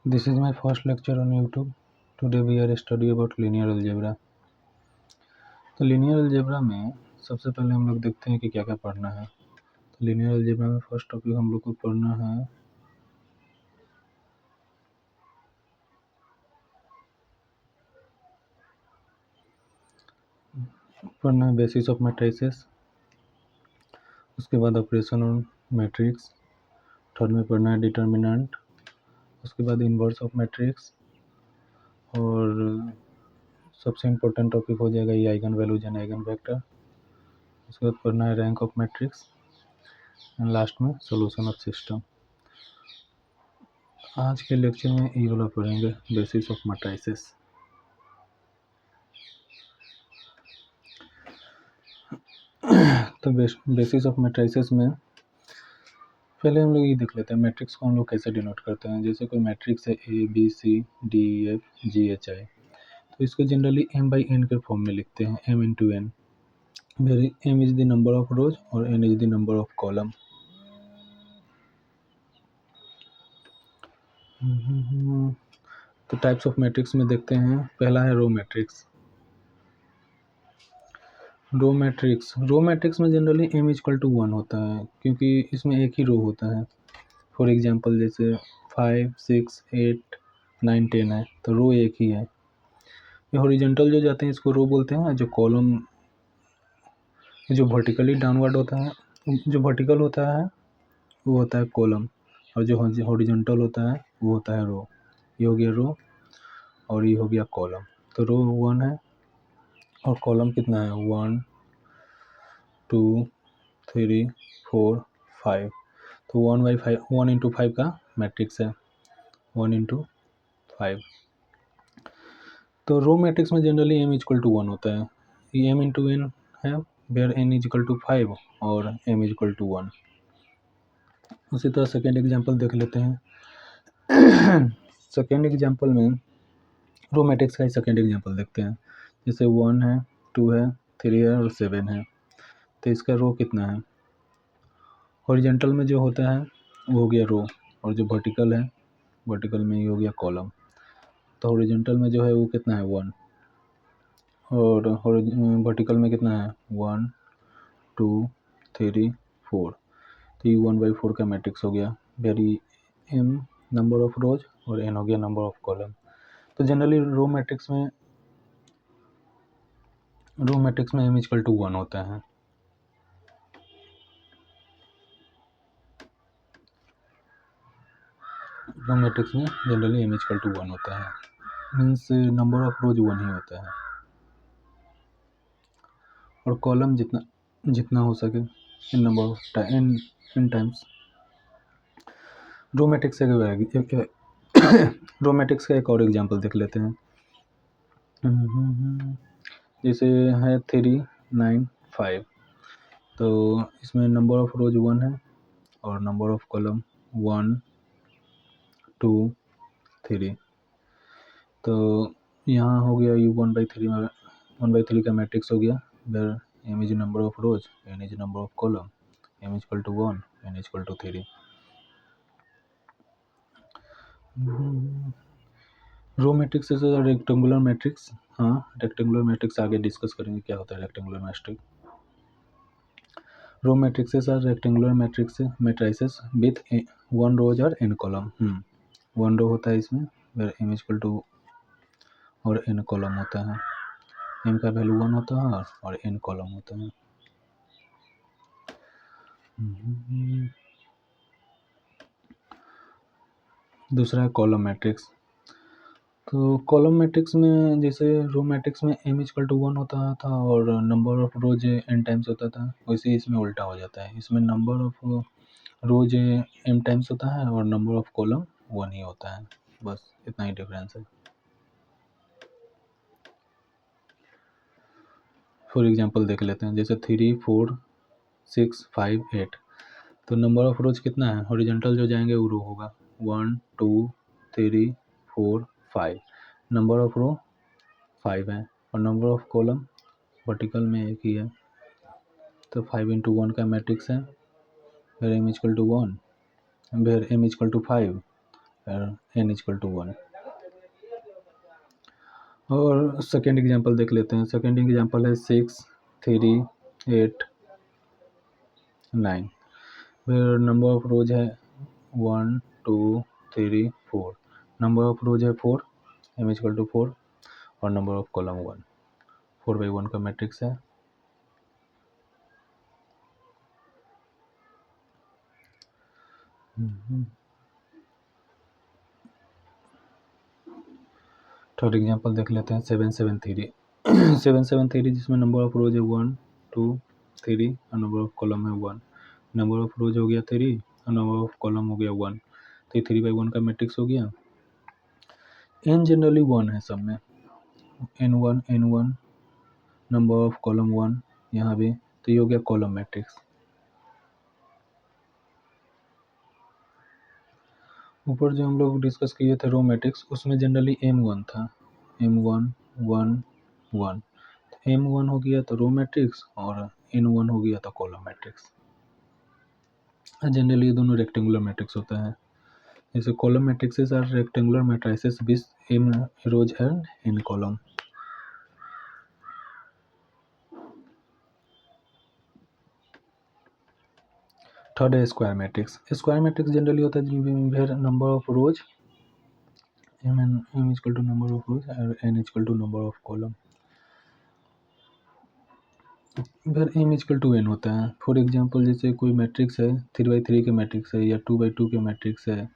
This is my first lecture on YouTube. Today we are study about linear algebra. तो linear algebra में सबसे पहले हम लोग देखते हैं कि क्या क्या पढ़ना है। तो linear algebra में फर्स्ट टॉपिक हम लोग को पढ़ना है बेसिस ऑफ मैट्रिसेस, उसके बाद ऑपरेशन ऑन मैट्रिक्स, थर्ड में पढ़ना है डिटर्मिनेंट, उसके बाद इन्वर्स ऑफ मैट्रिक्स, और सबसे इम्पोर्टेंट टॉपिक हो जाएगा ये eigen values and eigen vector. उसके बाद पढ़ना है rank of matrix and last में सॉल्यूशन ऑफ सिस्टम। आज के लेक्चर में ये वाला पढ़ेंगे बेसिस ऑफ मैट्रिसेस। तो बेसिस ऑफ मैट्रिसेस में पहले हम लोग ये देख लेते हैं मैट्रिक्स को हम लोग कैसे डिनोट करते हैं। जैसे कोई मैट्रिक्स है A B C D F G H I, तो इसको जनरली m बाई n के फॉर्म में लिखते हैं, m into n, where m is the number of rows और n is the number of column. तो टाइप्स ऑफ मैट्रिक्स में देखते हैं, पहला है रो मैट्रिक्स। रो मैट्रिक्स में जनरली m इक्वल टू 1 होता है, क्योंकि इसमें एक ही रो होता है। फॉर एग्जांपल जैसे 5 6 8 9 10 है, तो रो एक ही है। ये हॉरिजॉन्टल जो जाते हैं इसको रो बोलते हैं, जो कॉलम जो वर्टिकली डाउनवर्ड होता है, जो वर्टिकल होता है वो होता है कॉलम, और जो हॉरिजॉन्टल होता है वो होता है रो। ये हो गया रो और ये हो गया कॉलम। तो रो 1 है और कॉलम कितना है 1 2 3 4 5। तो 1/5 1 इंटू 5 का मैट्रिक्स है, 1 इंटू 5। तो रो मैट्रिक्स में जनरली m इक्वल टू 1 होता है। ये m इंटू एन है, वेयर n इक्वल टू 5 और m इक्वल टू 1। उसी तरह सेकेंड एग्जांपल देख लेते हैं। सेकेंड एग्जांपल में रो मैट्रिक्स का ही सेकेंड एग्जांपल देखते हैं। जैसे 1 है 2 है 3 है और 7 है, तो इसका रो कितना है। हॉरिजॉन्टल में जो होता है वो हो गया रो, और जो वर्टिकल है वर्टिकल में ये हो गया कॉलम। तो हॉरिजॉन्टल में जो है वो कितना है 1, और वर्टिकल में कितना है 1 2 3 4। तो ये 1/4 का मैट्रिक्स हो गया, where m number of rows और n हो गया नंबर ऑफ कॉलम। तो जनरली रो मैट्रिक्स में m इक्वल टू 1 होता है। रो मैट्रिक्स में जनरली m इक्वल टू 1 होता है, मीन्स नंबर ऑफ रोज 1 ही होता है, और कॉलम जितना जितना हो सके in number of in times. Row matrix row matrix का एक और एग्जांपल देख लेते हैं। जैसे है 3 9 5, तो इसमें नंबर ऑफ रोज 1 है और नंबर ऑफ कॉलम 1 2 3। तो यहाँ हो गया ये 1/3 का मैट्रिक्स हो गया, where m is number of rows, n is number of column, m equal to 1, n equal to 3। Row matrix से रेक्टेंगुलर मैट्रिक्स, हाँ रेक्टेंगुलर मैट्रिक्स आगे डिस्कस करेंगे क्या होता है rectangular matrix. Row matrices are rectangular matrices with 1 rows और n column. 1 row होता है इसमें, वेयर m इक्वल टू और n कॉलम होता है। m का वैल्यू 1 होता है और n कॉलम होता है। दूसरा है कॉलम मैट्रिक्स। तो कॉलम मैट्रिक्स में जैसे रो मैट्रिक्स में m इक्वल टू 1 होता था और number of rows n times होता था, वैसे इसमें उल्टा हो जाता है। इसमें number of rows m times होता है और नंबर ऑफ कॉलम 1 ही होता है, बस इतना ही डिफरेंस है। फॉर एग्जांपल देख लेते हैं, जैसे 3 4 6 5 8, तो नंबर ऑफ रोज कितना है, हॉरिजॉन्टल जो जाएंगे वो रो होगा 1 2 3 4 5। नंबर ऑफ रो 5 है और नंबर ऑफ कॉलम वर्टिकल में एक ही है। तो 5 इंटू 1 का मैट्रिक्स है, where m equal to 1, where m equal to 5 n equal to 1। और सेकेंड एग्जांपल देख लेते हैं। सेकेंड एग्जांपल है 6 3 8 9। फिर नंबर ऑफ रोज है 1 2 3 4। नंबर ऑफ रोज है 4, m इक्वल टू 4, और नंबर ऑफ कॉलम 1। 4/1 का मैट्रिक्स है। थर्ड एग्जांपल देख लेते हैं 7 7 3। 7 7 3 जिसमें नंबर ऑफ रोज है 1 2 3 और नंबर ऑफ कॉलम है 1। नंबर ऑफ रोज हो गया 3 और नंबर ऑफ कॉलम हो गया 1, तो ये 3/1 का मैट्रिक्स हो गया। n जनरली 1 है सब में, n1 नंबर ऑफ कॉलम 1 यहाँ भी, तो ये हो गया कॉलम मैट्रिक्स। ऊपर जो हम लोग डिस्कस किए थे रो मैट्रिक्स, उसमें जनरली m1 था, m1 1 1, m1 हो गया तो रो मैट्रिक्स और n1 हो गया तो कॉलम मैट्रिक्स। जनरली ये दोनों रेक्टेंगुलर मैट्रिक्स होता है। जैसे column matrices are rectangular matrices with m rows and n column. Third है square matrix. Square matrix generally होता है where number of rows m equal to number of rows और n equal to number of column. फिर m equal to n होता है। For example जैसे कोई matrix है 3/3 के मैट्रिक्स है, या 2/2 के मैट्रिक्स है,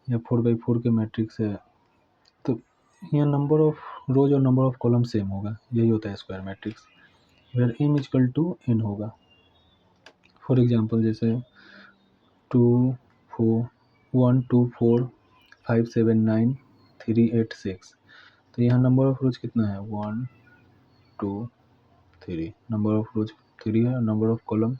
या 4/4 के मैट्रिक्स है, तो यहाँ नंबर ऑफ रोज और नंबर ऑफ कॉलम सेम होगा, यही होता है square matrix. Where m equal to n होगा। फॉर एग्जांपल जैसे 2 4 1 2 4 5 7 9 3 8 6, तो यहाँ नंबर ऑफ रोज कितना है 1 2 3, नंबर ऑफ रोज 3 है, number of column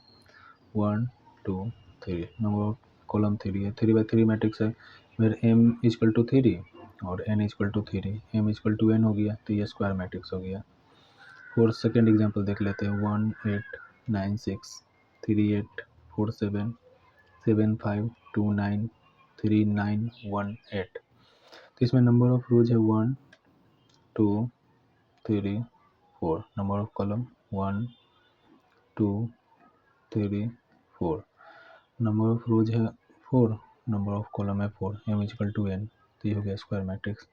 1 2 3, number of column 3 है। 3/3 मैट्रिक्स है, फिर m इक्वल टू 3 और n equal to 3, m equal to n हो गया, तो ये स्क्वायर मैट्रिक्स हो गया। और सेकेंड एग्जांपल देख लेते हैं 1 8 9 6 3 8 4 7 7 5 2 9 3 9 1 8, तो इसमें नंबर ऑफ रोज है 1 2 3 4, number of column 1 2 3 4, number of रोज है 4, नंबर ऑफ कॉलम है 4, m इक्वल टू n, तो ये हो गया स्क्वायर मैट्रिक्स।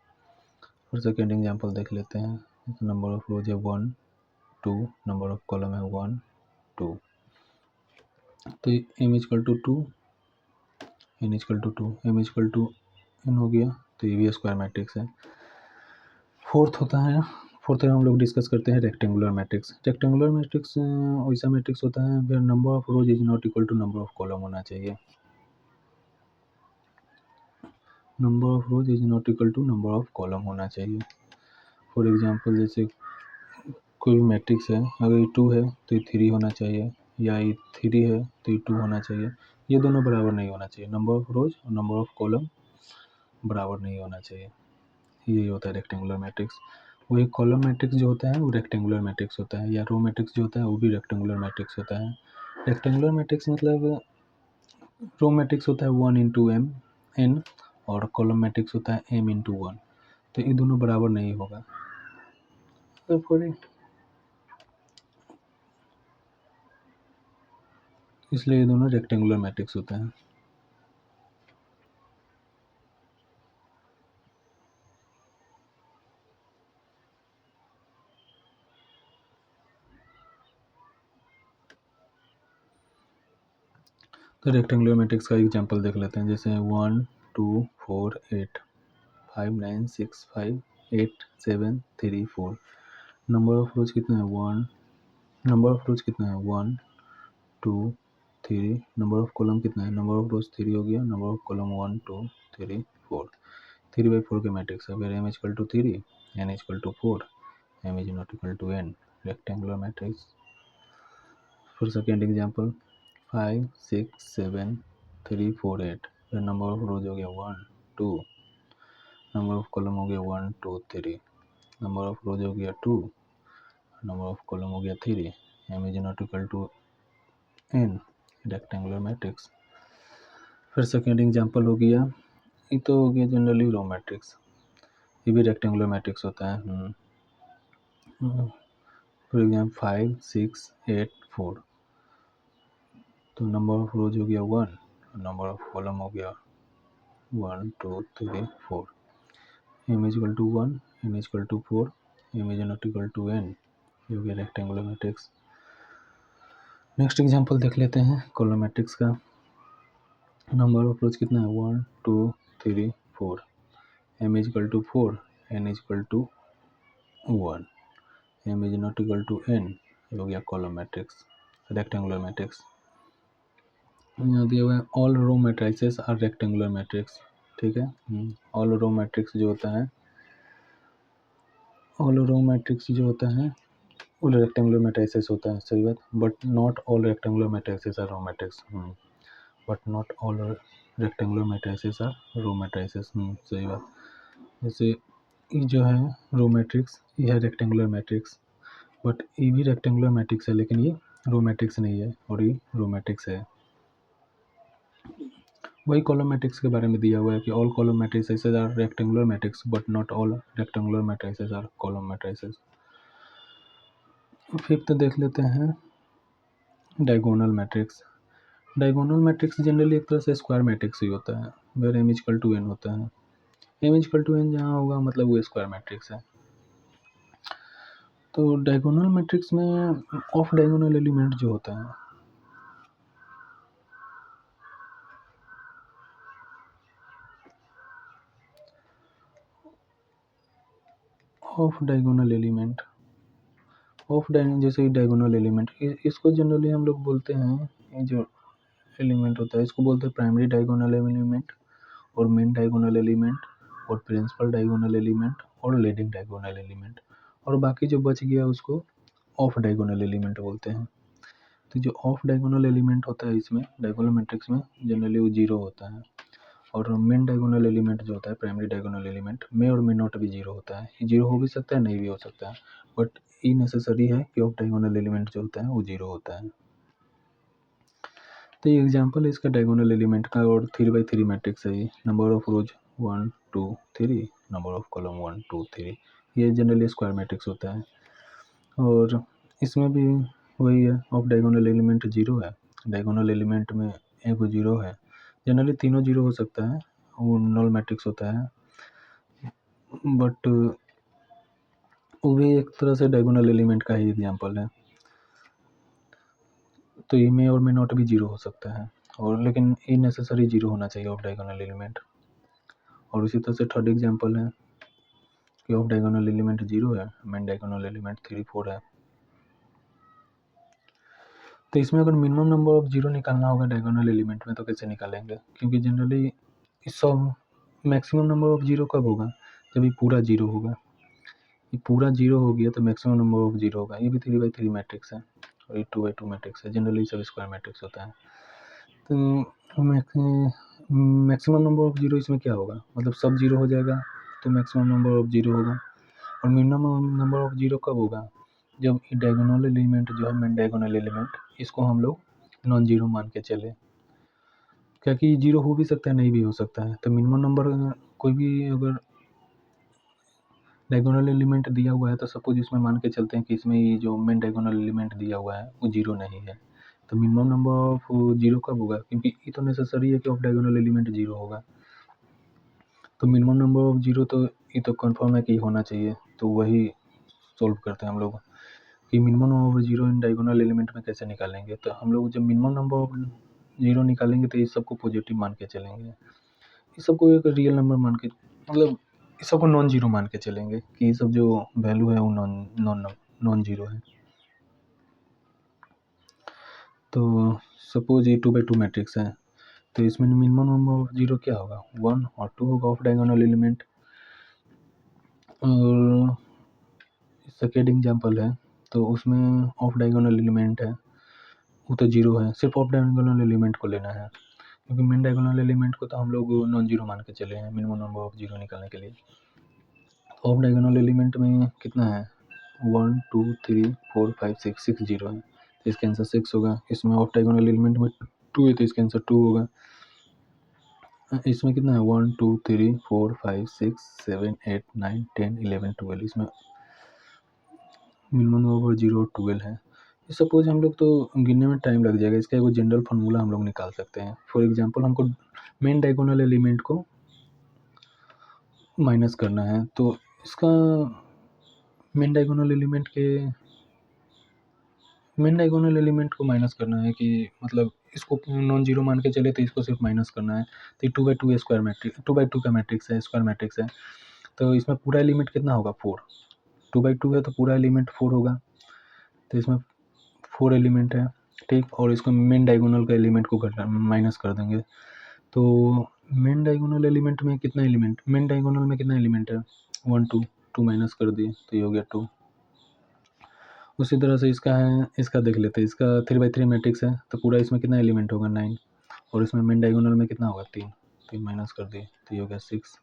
और सेकेंड एग्जांपल देख लेते हैं। नंबर ऑफ रोज है 1 2, नंबर ऑफ कॉलम है 1 2, तो m equal to 2 n equal to 2, m equal to n हो गया, तो ये भी स्क्वायर मैट्रिक्स है। फोर्थ हम लोग डिस्कस करते हैं रेक्टेंगुलर मैट्रिक्स। रेक्टेंगुलर मैट्रिक्स वैसा मैट्रिक्स होता है where number of rows is not equal to number of column होना चाहिए। Number of rows is not equal to number of column होना चाहिए। फॉर एग्जांपल जैसे कोई मैट्रिक्स है, अगर ये 2 है तो ये 3 होना चाहिए, या ये 3 है तो ये 2 होना चाहिए, ये दोनों बराबर नहीं होना चाहिए। नंबर ऑफ रोज और नंबर ऑफ कॉलम बराबर नहीं होना चाहिए, यही होता है रेक्टेंगुलर मैट्रिक्स। वही कॉलम मैट्रिक्स जो होता है वो रेक्टेंगुलर मैट्रिक्स होता है, या रो मैट्रिक्स जो होता है वो भी रेक्टेंगुलर मैट्रिक्स होता है। रेक्टेंगुलर मैट्रिक्स मतलब रो मैट्रिक्स होता है 1 इंटू एम एन, और कॉलम मैट्रिक्स होता है m इंटू 1, तो ये दोनों बराबर नहीं होगा। तो इसलिए ये दोनों रेक्टेंगुलर मैट्रिक्स होते हैं। तो रेक्टेंगुलर मैट्रिक्स का एग्जांपल देख लेते हैं। जैसे 1 2 4 8 5 9 6 5 8 7 3 4, नंबर ऑफ रोज कितना है 1, नंबर ऑफ रोज कितना है 1 2 3, नंबर ऑफ कॉलम कितना है, नंबर ऑफ रोज 3 हो गया, नंबर ऑफ कॉलम 1 2 3 4, 3/4 के मैट्रिक्स है। फिर m equal to 3 n equal to 4, m is not equal to n, rectangular matrix. फिर सेकेंड एग्जांपल 5 6 7 3 4 8, फिर नंबर ऑफ रोज हो गया 1 2, नंबर ऑफ कॉलम हो गया 1 2 3, नंबर ऑफ रोज हो गया 2, नंबर ऑफ कॉलम हो गया 3, m is not equal to n, rectangular matrix. फिर सेकेंड एग्जांपल हो गया ये तो हो गया जनरली रो मैट्रिक्स, ये भी रेक्टेंगुलर मैट्रिक्स होता है। फॉर एग्जाम्पल 5 6 8 4, तो नंबर ऑफ रोज हो गया 1, नंबर ऑफ कॉलम हो गया 1 2 3 4, m is equal to 1, n is equal to 4, m is not equal to n, ये हो गया रेक्टेंगुलर मैट्रिक्स। नेक्स्ट एग्जांपल देख लेते हैं कॉलम मैट्रिक्स का। नंबर ऑफ रोज कितना है 1 2 3 4, m is equal to 4, n is equal to 1, m is not equal to n, ये हो गया कॉलम मैट्रिक्स रेक्टेंगुलर मैट्रिक्स। यहाँ दिया हुआ है all row matrices are rectangular matrix, ठीक है। ऑल रो मैट्रिक्स जो होता है, ऑल रो मैट्रिक्स जो होता है वो रेक्टेंगुलर मैट्रिसेस होता है, सही बात। But not all rectangular matrices are row matrix, but not all rectangular matrices are row matrices, सही बात। जैसे ये जो है रो मैट्रिक्स, ये है रेक्टेंगुलर मैट्रिक्स, बट ये भी रेक्टेंगुलर मैट्रिक्स है लेकिन ये रो मैट्रिक्स नहीं है, और ये रो मैट्रिक्स है। वही कॉलम मैट्रिक्स के बारे में दिया हुआ है कि all column matrices are rectangular matrix but not all rectangular matrices are column matrices. Fifth देख लेते हैं diagonal matrix. Diagonal matrix generally एक तरह से स्क्वायर मैट्रिक्स ही होता है, where m equal to n होता है। m इक्वल टू n जहाँ होगा मतलब वो स्क्वायर मैट्रिक्स है। तो डायगोनल मैट्रिक्स में ऑफ डायगोनल एलिमेंट जो होता है, ऑफ डायगोनल एलिमेंट, जैसे डायगोनल एलिमेंट, इसको जनरली हम लोग बोलते हैं, ये जो एलिमेंट होता है इसको बोलते हैं प्राइमरी डायगोनल एलिमेंट और मेन डायगोनल एलिमेंट और प्रिंसिपल डायगोनल एलिमेंट और लीडिंग डायगोनल एलिमेंट, और बाकी जो बच गया उसको ऑफ डायगोनल एलिमेंट बोलते हैं। तो जो ऑफ डायगोनल एलिमेंट होता है इसमें डायगोनल मैट्रिक्स में जनरली वो जीरो होता है, और मेन डायगोनल एलिमेंट जो होता है प्राइमरी डायगोनल एलिमेंट में और में नॉट भी जीरो होता है। ये जीरो हो भी सकता है, नहीं भी हो सकता है, बट ये नेसेसरी है कि ऑफ डायगोनल एलिमेंट जो होता है वो जीरो होता है। तो ये एग्जांपल है इसका डायगोनल एलिमेंट का, और 3x3 मैट्रिक्स है ये। Number of rows 1 2 3, number of column 1 2 3, ये जनरली स्क्वायर मैट्रिक्स होता है। और इसमें भी वही है, ऑफ डायगोनल एलिमेंट जीरो है, डायगोनल एलिमेंट में एक जीरो है, जनरली तीनों जीरो हो सकता है, वो नल मैट्रिक्स होता है, बट वो भी एक तरह से डायगोनल एलिमेंट का ही एग्जांपल है। तो ये में और में नॉट भी जीरो हो सकता है, और लेकिन ये नेसेसरी जीरो होना चाहिए ऑफ डायगोनल एलिमेंट। और उसी तरह से थर्ड एग्जांपल है कि ऑफ डायगोनल एलिमेंट जीरो है, मेन डायगोनल एलिमेंट 3 4 है। तो इसमें अगर मिनिमम नंबर ऑफ जीरो निकालना होगा डायगोनल एलिमेंट में तो कैसे निकालेंगे, क्योंकि जनरली सब मैक्सिमम नंबर ऑफ जीरो कब होगा, जब ये पूरा जीरो होगा। ये पूरा जीरो हो गया तो मैक्सिमम नंबर ऑफ जीरो होगा। ये भी 3x3 मैट्रिक्स है और ये 2x2 मैट्रिक्स है, जनरली सब स्क्वायर मैट्रिक्स होता है। तो मैक्सिमम नंबर ऑफ जीरो इसमें क्या होगा, मतलब सब जीरो हो जाएगा तो मैक्सिमम नंबर ऑफ जीरो होगा। और मिनिमम नंबर ऑफ जीरो कब होगा, जब डायगोनल एलिमेंट जो है मेन डायगोनल एलिमेंट, इसको हम लोग नॉन जीरो मान के चले, क्योंकि जीरो हो भी सकता है नहीं भी हो सकता है। तो मिनिमम नंबर कोई भी अगर डायगोनल एलिमेंट दिया हुआ है तो सपोज इसमें मान के चलते हैं कि इसमें ये जो मेन डायगोनल एलिमेंट दिया हुआ है वो जीरो नहीं है, तो मिनिमम नंबर ऑफ जीरो कब होगा, क्योंकि ये तो नेसेसरी है कि ऑफ डायगोनल एलिमेंट जीरो होगा। तो मिनिमम नंबर ऑफ जीरो तो ये तो कंफर्म है कि होना चाहिए। तो वही सॉल्व करते हैं हम लोग कि minimum number of zero in diagonal element में कैसे निकालेंगे। तो हम लोग जब मिनिमम नंबर ऑफ जीरो निकालेंगे तो इस सबको पॉजिटिव मान के चलेंगे, इस सबको एक रियल नंबर मान के, मतलब इस सबको नॉन जीरो मान के चलेंगे कि ये सब जो वैल्यू है वो नॉन जीरो है। तो सपोज ये 2x2 मैट्रिक्स है, तो इसमें मिनिमम नंबर ऑफ जीरो क्या होगा, 1 और 2 होगा ऑफ डायगोनल एलिमेंट। और सेकेंड एग्जांपल है तो उसमें ऑफ डायगोनल एलिमेंट है वो तो जीरो है, सिर्फ ऑफ डायगोनल एलिमेंट को लेना है, क्योंकि मेन डायगोनल एलिमेंट को तो हम लोग नॉन जीरो मान के चले हैं मिनिमम नंबर ऑफ जीरो निकालने के लिए। ऑफ डायगोनल एलिमेंट में कितना है 1 2 3 4 5 6 जीरो है, तो इसका आंसर 6 होगा। इसमें ऑफ डायगोनल एलिमेंट में 2 है तो इसका आंसर 2 होगा। इसमें कितना है 1 2 3 4 5 6 7 8 9 10 11 12, इसमें मिनिमम ओवर 0 12 है। सपोज हम लोग तो गिनने में टाइम लग जाएगा, इसका एक जनरल फार्मूला हम लोग निकाल सकते हैं। फॉर एग्जांपल हमको मेन डायगोनल एलिमेंट को माइनस करना है, तो इसका मेन डायगोनल एलिमेंट को माइनस करना है कि मतलब इसको नॉन जीरो मान के चले तो इसको सिर्फ माइनस करना है। तो 2/2 स्क्वायर मैट्रिक्स 2/2 का मैट्रिक्स है, स्क्वायर मैट्रिक्स है। तो इसमें पूरा एलिमेंट कितना होगा 4, 2/2 है तो पूरा एलिमेंट 4 होगा। तो इसमें 4 एलिमेंट है, ठीक। और इसको मेन डायगोनल का एलिमेंट को माइनस कर देंगे। तो मेन डायगोनल में कितना एलिमेंट है 1 2, 2 माइनस कर दिए तो ये हो गया 2। उसी तरह से इसका देख लेते हैं। इसका 3/3 मैट्रिक्स है, तो पूरा इसमें कितना एलिमेंट होगा 9, और इसमें मेन डायगोनल में कितना होगा 3, 3 माइनस कर दिए तो ये हो गया 6।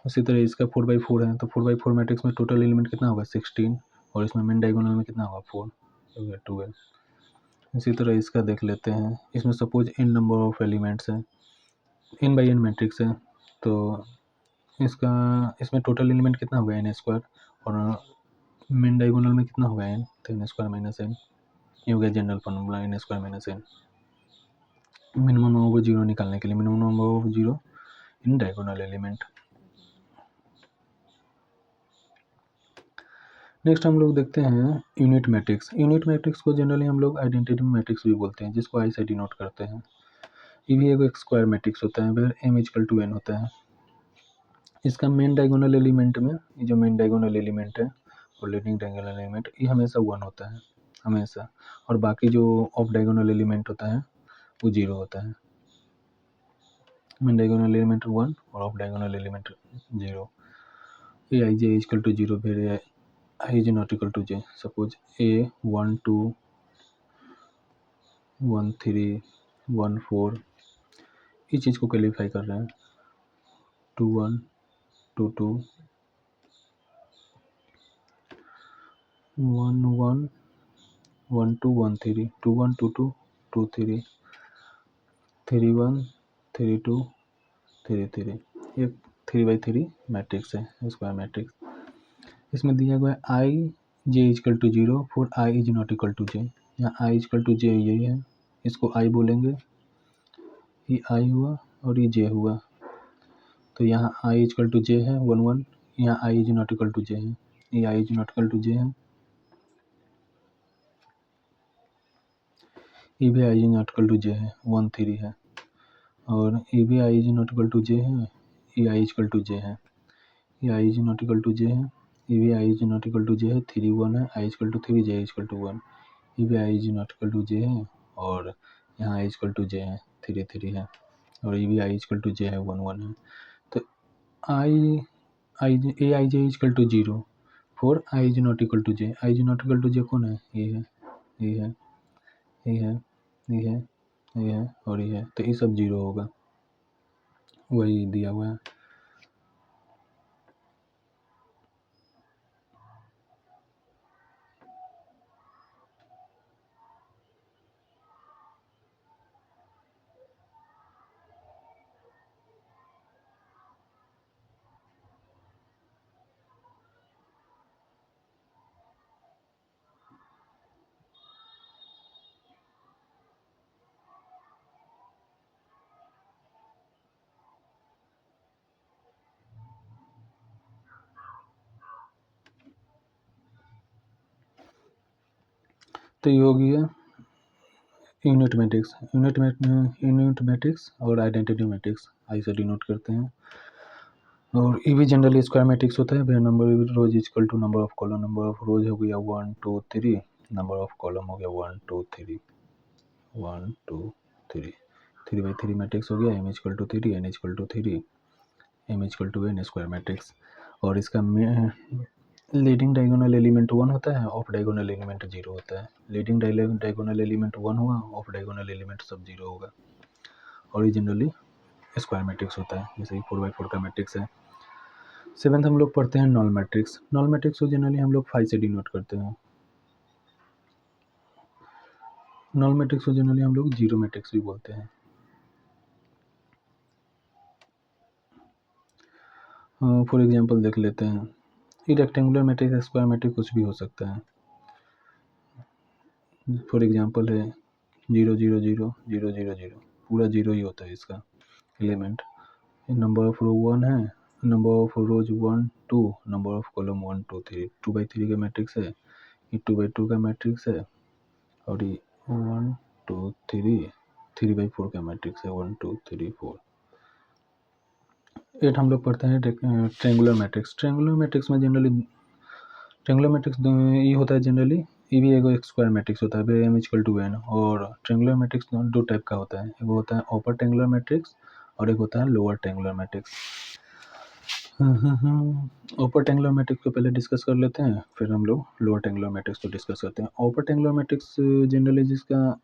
उसी तरह इसका 4/4 है, तो 4/4 मैट्रिक्स में टोटल एलिमेंट कितना होगा 16, और इसमें मेन डायगोनल में कितना होगा 4, हो गया 12। इसी तरह इसका देख लेते हैं। इसमें suppose n number of elements है, n बाई n मैट्रिक्स है, तो इसमें टोटल एलिमेंट कितना होगा n², और मेन डायगोनल में कितना होगा n, तो n² माइनस n, ये हो गया general formula n² minus n। Minimum number 0 निकालने के लिए minimum number of 0 in diagonal element. Next हम लोग देखते हैं यूनिट मैट्रिक्स। यूनिट मैट्रिक्स को जनरली हम लोग आइडेंटिटी मैट्रिक्स भी बोलते हैं, जिसको आई से डिनोट करते हैं। ये भी एक स्क्वायर मैट्रिक्स होता है, वेयर m = n होता है। इसका मेन डायगोनल एलिमेंट में, ये जो मेन डायगोनल एलिमेंट है और लीडिंग डायगोनल एलिमेंट, ये हमेशा 1 होता है, हमेशा। और बाकी जो ऑफ डायगोनल एलिमेंट होता है वो 0 होता है। मेन डायगोनल एलिमेंट 1 और off diagonal element 0। A I J equal to 0 where I is not equal to J. Suppose A 1 2 1 3 1 4, इस चीज़ को क्वालिफाई कर रहे हैं। 2 1 2 2 1 1 1 2 1 3 2 1 2 2 2 3 3 1 3 2 3 3, ये 3/3 मैट्रिक्स है, स्क्वायर मैट्रिक्स। इसमें दिया हुआ है I J equal to 0 for I is not equal to J. यहाँ आई इक्वल टू जे यही है, इसको आई बोलेंगे, ये आई हुआ और ये जे हुआ। तो यहाँ आई इक्वल टू जे है 1 1, यहाँ आई इज नॉट इक्वल टू जे है, ये आई इज नॉट इक्वल टू जे है, ये भी आई इज नॉट इक्वल टू जे है 1 3 है, और ये भी आई इज नॉट इक्वल टू जे है, ये आई इक्वल टू जे है, ये आई इज नॉट इक्वल टू जे है, ये भी आई इज नॉट इक्वल टू जे है 3 1 है, I equal to 3 J equal to 1, ये भी आई इज नॉट इक्वल टू जे है, और यहाँ आई इक्वल टू जे है 3 3 है, और ये भी आई इक्वल टू जे है 1 1 है। तो I I J equal to 0 for I is not equal to J. I is not equal to J कौन है, ये है, ये है, ये है, ये है, ये है और ये है, तो ये सब 0 होगा, वही दिया हुआ है। तो ये हो गया यूनिट मैट्रिक्स और आइडेंटिटी मैट्रिक्स आई से डिनोट करते हैं। और ये भी जनरली स्क्वायर मैट्रिक्स होता है, where number rows equal to number of column. Number of rows हो गया 1 2 3, नंबर ऑफ कॉलम हो गया 1 2 3 1 2 3, 3/3 मैट्रिक्स हो गया, m equal to 3 n equal to 3 m equal to n square matrix. और इसका लीडिंग डायगोनल एलिमेंट 1 होता है, ऑफ डायगोनल एलिमेंट 0 होता है। लीडिंग डायगोनल एलिमेंट 1 हुआ, ऑफ डायगोनल एलिमेंट सब 0 होगा, और ये जनरली स्क्वायर मैट्रिक्स होता है, जैसे कि 4/4 का मैट्रिक्स है। 7th हम लोग पढ़ते हैं नॉल मैट्रिक्स। नॉल मैट्रिक्स को जनरली हम लोग 5 से डिनोट करते हैं। नॉल मैट्रिक्स को जनरली हम लोग जीरो मैट्रिक्स भी बोलते हैं। फॉर एग्जांपल देख लेते हैं, ये रेक्टेंगुलर मैट्रिक्स, स्क्वायर मैट्रिक्स कुछ भी हो सकता है। फॉर एग्जांपल है 0 0 0 0 0 0, पूरा जीरो ही होता है इसका एलिमेंट। नंबर ऑफ रो 1 है, number of rows 1 2, number of column 1 2 3, 2 by 3 का मैट्रिक्स है, ये 2 by 2 का मैट्रिक्स है, और ये 1 2 3 3 by 4 का मैट्रिक्स है, 1 2 3 4। 8 हम लोग पढ़ते हैं ट्रेंगुलर मैट्रिक्स। ट्रेंगुलर मैट्रिक्स में जनरली ट्रेंगुलर मैट्रिक्स ये होता है जनरली, ये भी एक स्क्वायर मैट्रिक्स होता है, where M equal to N. और ट्रेंगुलर मैट्रिक्स दो टाइप का होता है, एक होता है अपर ट्रेंगुलर मैट्रिक्स और एक होता है lower triangular matrix. Upper triangular matrix को पहले डिस्कस कर लेते हैं, फिर हम लोग लोअर ट्रेंगुलर मैट्रिक्स को डिस्कस करते हैं। अपर ट्रेंगुलर मैट्रिक्स जनरली जिसका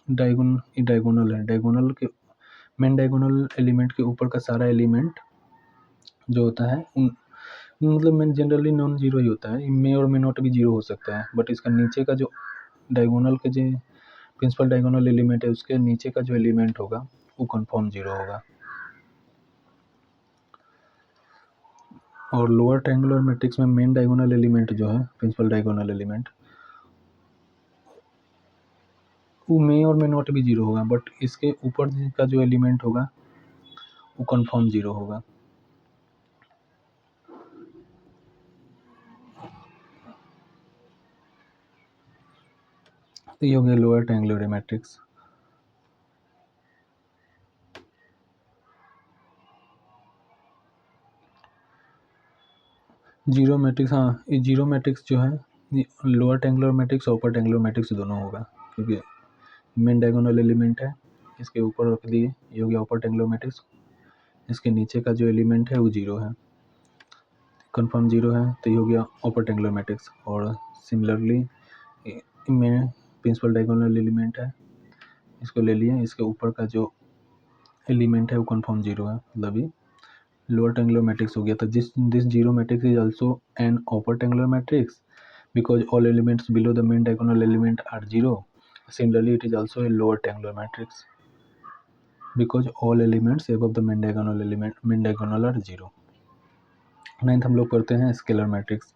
डायगोनल है, डायगोनल के मेन डायगोनल एलिमेंट के ऊपर का सारा एलिमेंट जो होता है मतलब मेन जनरली नॉन जीरो ही होता है, मे और मे नॉट भी जीरो हो सकता है, बट इसका नीचे का जो डायगोनल के जो प्रिंसिपल डायगोनल एलिमेंट है उसके नीचे का जो एलिमेंट होगा वो कंफर्म जीरो होगा। और लोअर ट्रायंगुलर मैट्रिक्स में मेन डायगोनल एलिमेंट जो है प्रिंसिपल डायगोनल एलिमेंट वो मे और मे नॉट भी जीरो होगा, बट इसके ऊपर का जो एलिमेंट होगा वो कंफर्म जीरो होगा। तो ये हो गया lower triangular matrix. Zero matrix, हाँ ये जीरो मैट्रिक्स जो है लोअर ट्रायंगुलर मैट्रिक्स और अपर ट्रायंगुलर मैट्रिक्स दोनों होगा, क्योंकि मेन डायगोनल एलिमेंट है इसके ऊपर रख दिए, ये हो गया अपर ट्रायंगुलर मैट्रिक्स, इसके नीचे का जो एलिमेंट है वो जीरो है, कंफर्म जीरो है, तो ये हो गया अपर ट्रायंगुलर मैट्रिक्स। और सिमिलरली में प्रिंसिपल डायगोनल एलिमेंट है, इसको ले लिए, इसके ऊपर का जो एलिमेंट है वो कंफर्म जीरो है, मतलब ये लोअर ट्रायंगुलर मैट्रिक्स हो गया। तो this zero matrix is also an upper triangular matrix because all elements below the main diagonal element are zero. Similarly, it is also a lower triangular matrix because all elements above the main diagonal are zero. 9th हम लोग पढ़ते हैं scalar matrix.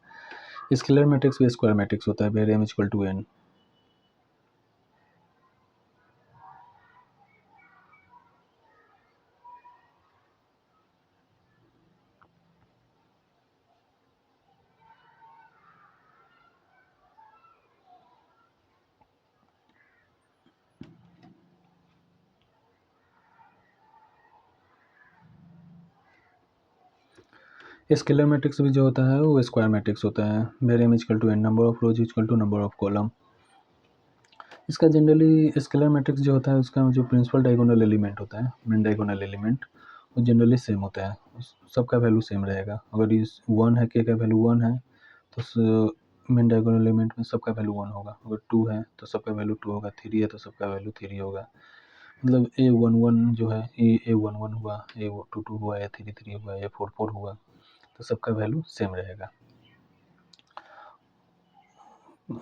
Scalar matrix भी square matrix होता है, where M equal to N. Scalar matrix भी जो होता है वो स्क्वायर मैट्रिक्स होता है, where M equal to N, number of rows equal to number of column. इसका जनरली स्केलर मैट्रिक्स जो होता है उसका जो प्रिंसिपल डायगोनल एलिमेंट होता है, मेन डायगोनल एलिमेंट, वो जनरली सेम होता है, सबका वैल्यू सेम रहेगा। अगर इस 1 है, के का वैल्यू 1 है तो मेन डायगोनल एलिमेंट में सबका वैल्यू 1 होगा, अगर 2 है तो सबका वैल्यू 2 होगा, 3 है तो सबका वैल्यू 3 होगा। मतलब A11 जो है ये A11 हुआ, A22 हुआ, A33 हुआ, A44 हुआ, तो सबका वैल्यू सेम रहेगा।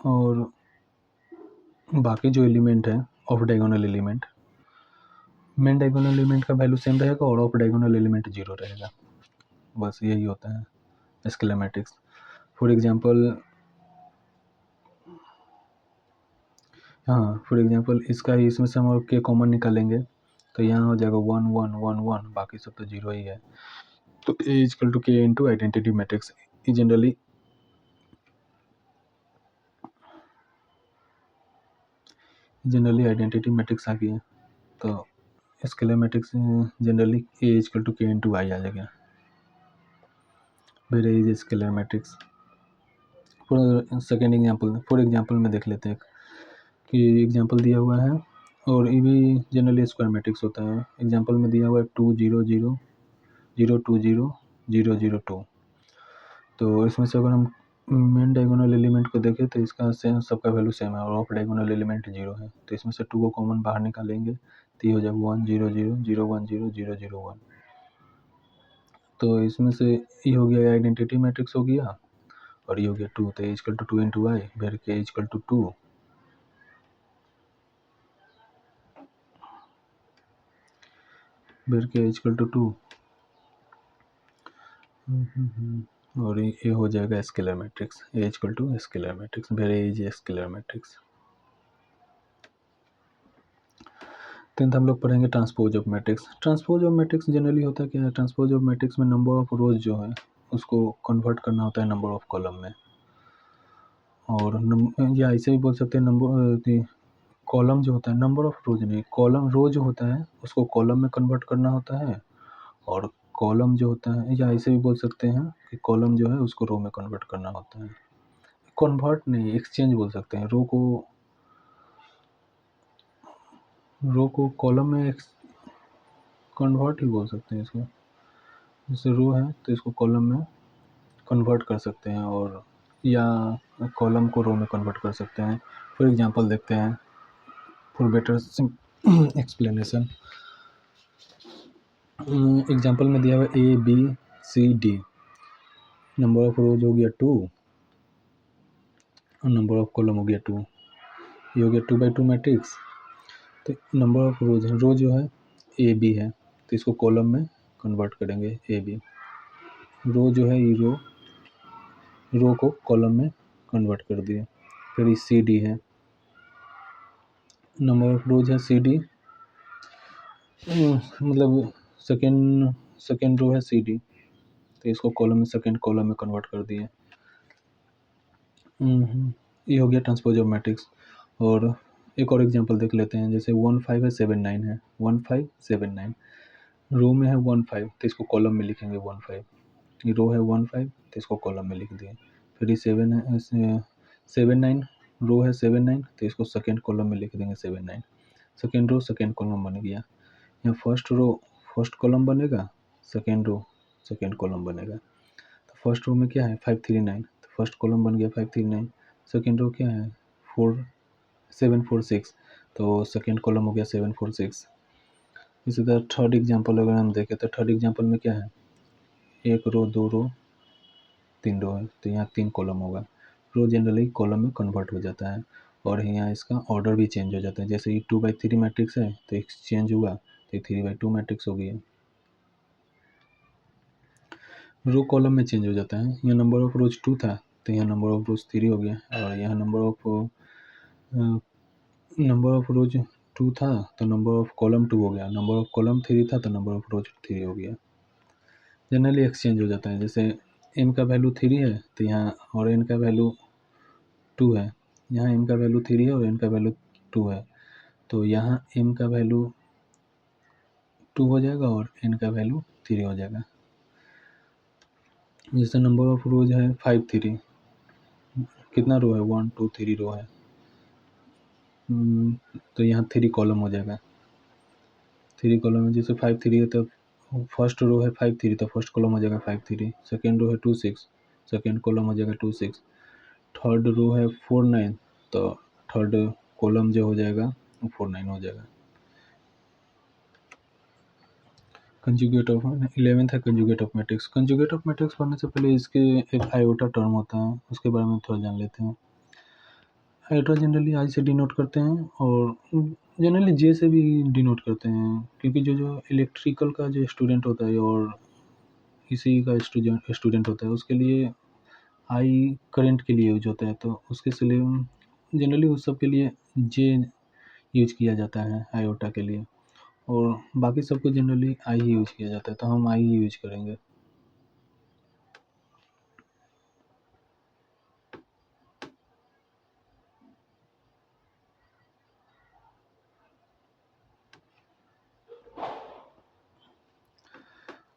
और बाकी जो एलिमेंट है of diagonal element, main diagonal element का वैल्यू सेम रहेगा और ऑफ डायगोनल एलिमेंट जीरो रहेगा, बस यही होता है स्केलर मैट्रिक्स। फॉर एग्जांपल, हाँ फॉर एग्जांपल इसका ही इसमें से हम के कॉमन निकालेंगे तो यहाँ हो जाएगा 1 1 1 1, बाकी सब तो जीरो ही है। तो A equal to K into identity matrix, ये जनरली आइडेंटिटी मैट्रिक्स आ गई है, तो scalar matrix generally A equal to K into I आ जाएगा, फिर is scalar matrix. For second example, for example में देख लेते हैं कि एग्जांपल दिया हुआ है और ये भी जनरली स्क्वायर मैट्रिक्स होता है। एग्जांपल में दिया हुआ है 2 0 0 0 2 0 0 0 2, तो इसमें से अगर हम मेन डायगोनल एलिमेंट को देखें तो इसका सेम, सबका वैल्यू सेम है और ऑफ डायगोनल एलिमेंट जीरो है, तो इसमें से 2 को कॉमन बाहर निकालेंगे तो ये हो जाएगा 1 0 0 0 1 0 0 0 1। तो इसमें से ये हो गया आइडेंटिटी मैट्रिक्स हो गया, और ये हो गया 2, तो इक्वल टू 2 इंटू वाई, फिर के इक्वल टू 2, फिर के इक्वल टू 2, और ये हो जाएगा scalar matrix, A equal to scalar matrix, very easy scalar matrix. 10th हम लोग पढ़ेंगे transpose of matrix. Transpose of matrix generally होता क्या है, ट्रांसपोज ऑफ मैट्रिक्स में नंबर ऑफ रोज जो है उसको कन्वर्ट करना होता है नंबर ऑफ कॉलम में, और या ऐसे भी बोल सकते हैं नंबर कॉलम जो होता है, नंबर ऑफ रोज नहीं, कॉलम रो जो होता है उसको कॉलम में कन्वर्ट करना होता है, और कॉलम जो होता है, या ऐसे भी बोल सकते हैं कि कॉलम जो है उसको रो में कन्वर्ट करना होता है। कन्वर्ट नहीं, एक्सचेंज बोल सकते हैं, रो को कॉलम में कन्वर्ट ही बोल सकते हैं इसको। जैसे रो है तो इसको कॉलम में कन्वर्ट कर सकते हैं, और या कॉलम को रो में कन्वर्ट कर सकते हैं। फॉर एग्जांपल देखते हैं फॉर बेटर एक्सप्लेनेशन। एग्जांपल में दिया हुआ A B C D, number of rows हो गया 2 और नंबर ऑफ कॉलम हो गया 2, ये हो गया 2x2 मैट्रिक्स। तो नंबर ऑफ रोज है, रो जो है ए बी है तो इसको कॉलम में कन्वर्ट करेंगे ए बी। रो जो है ये रो को कॉलम में कन्वर्ट कर दिए। फिर ये सी डी है, नंबर ऑफ रोज है सी डी, मतलब सेकेंड रो है सी डी तो इसको कॉलम में सेकेंड कॉलम में कन्वर्ट कर दिए। ये हो गया ट्रांसपोज ऑफ मैट्रिक्स। और एक और एग्जांपल देख लेते हैं, जैसे 1 5 है 7 9 है, 1 5 7 9, रो में है 1 5 तो इसको कॉलम में लिखेंगे 1 5, ये रो है 1 5 तो इसको कॉलम में लिख दिए। फिर ये 7 है 7 9, रो है 7 9 तो इसको सेकेंड कॉलम में लिख देंगे 7 9, सेकेंड रो सेकेंड कॉलम बन गया। यहाँ फर्स्ट रो फर्स्ट कॉलम बनेगा, सेकेंड रो सेकेंड कॉलम बनेगा। तो फर्स्ट रो में क्या है 5 3 9, तो फर्स्ट कॉलम बन गया 5 3 9। सेकेंड रो क्या है 4 7 4 6, तो सेकेंड कॉलम हो गया 7 4 6। इसी तरह थर्ड एग्जांपल अगर हम देखें तो थर्ड एग्जांपल में क्या है, एक रो दो रो तीन रो है तो यहाँ 3 कॉलम होगा। रो जनरली कॉलम में कन्वर्ट हो जाता है, और यहाँ इसका ऑर्डर भी चेंज हो जाता है। जैसे ये 2/3 मैट्रिक्स है तो एक्सचेंज हुआ तो 3/2 मैट्रिक्स हो गया। रो कॉलम में चेंज हो जाता है, यहाँ नंबर ऑफ रोज 2 था तो यहाँ नंबर ऑफ रोज 3 हो गया, और यहाँ नंबर ऑफ रोज 2 था तो नंबर ऑफ कॉलम 2 हो गया, नंबर ऑफ कॉलम 3 था तो नंबर ऑफ रोज 3 हो गया। जनरली एक्सचेंज हो जाता है, जैसे एन का वैल्यू 3 है तो यहाँ, और एन का वैल्यू 2 है, यहाँ एम का वैल्यू 3 है और एन का वैल्यू 2 है, तो यहाँ एम का वैल्यू 2 हो जाएगा और एन का वैल्यू 3 हो जाएगा। जैसे नंबर ऑफ रोज है 5 3, कितना रो है 1 2 3 रो है, तो यहाँ 3 कॉलम हो जाएगा। 3 कॉलम है, जैसे 5 3 है तो फर्स्ट रो है 5 3 तो फर्स्ट कॉलम हो जाएगा 5 3, सेकेंड रो है 2 6, सेकेंड कॉलम हो जाएगा 2 6, थर्ड रो है 4 9 तो थर्ड कॉलम जो हो जाएगा 4 9 हो जाएगा। कंजुगेट ऑफ 11th है conjugate of matrix. Conjugate of matrix पढ़ने से पहले इसके एक आयोटा टर्म होता है उसके बारे में थोड़ा जान लेते हैं। आयोटा जनरली आई से डिनोट करते हैं और जनरली जे से भी डिनोट करते हैं, क्योंकि जो इलेक्ट्रिकल का जो स्टूडेंट होता है और इसी का स्टूडेंट होता है उसके लिए आई करंट के लिए यूज होता है, तो उसके लिए जनरली उस सब के लिए जे यूज किया जाता है आयोटा के लिए, और बाकी सबको जनरली आई ही यूज किया जाता है, तो हम आई ही यूज करेंगे।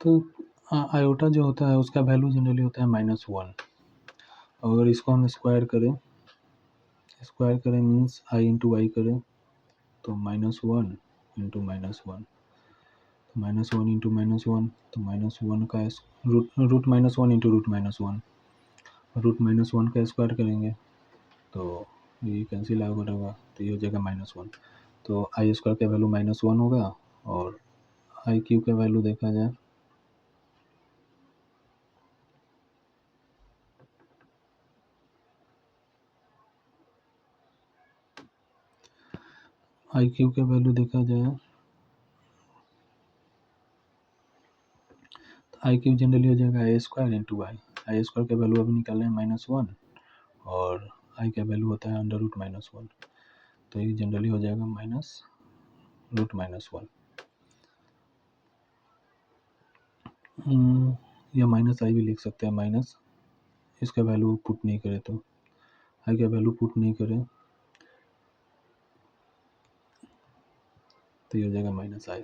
तो आयोटा जो होता है उसका वैल्यू जनरली होता है -1। अगर इसको हम स्क्वायर करें मीन्स आई इंटू आई करें तो -1 इंटू -1, तो -1 इंटू -1 तो -1 का रूट -1 इंटू रूट -1 का स्क्वायर करेंगे तो ये कैंसिल आउट होगा तो ये हो जाएगा -1। तो आई स्क्वायर का वैल्यू -1 होगा, और आई क्यू का वैल्यू देखा जाए आई क्यू का वैल्यू देखा जाए आई क्यूब जनरली हो जाएगा आई स्क्वायर इंटू आई। आई स्क्वायर का वैल्यू अभी निकाल रहे हैं -1 और आई का वैल्यू होता है √-1, तो ये जनरली हो जाएगा -√-1 या माइनस आई भी लिख सकते हैं, माइनस इसका वैल्यू पुट नहीं करें तो आई का वैल्यू पुट नहीं करें तो ये हो जाएगा -i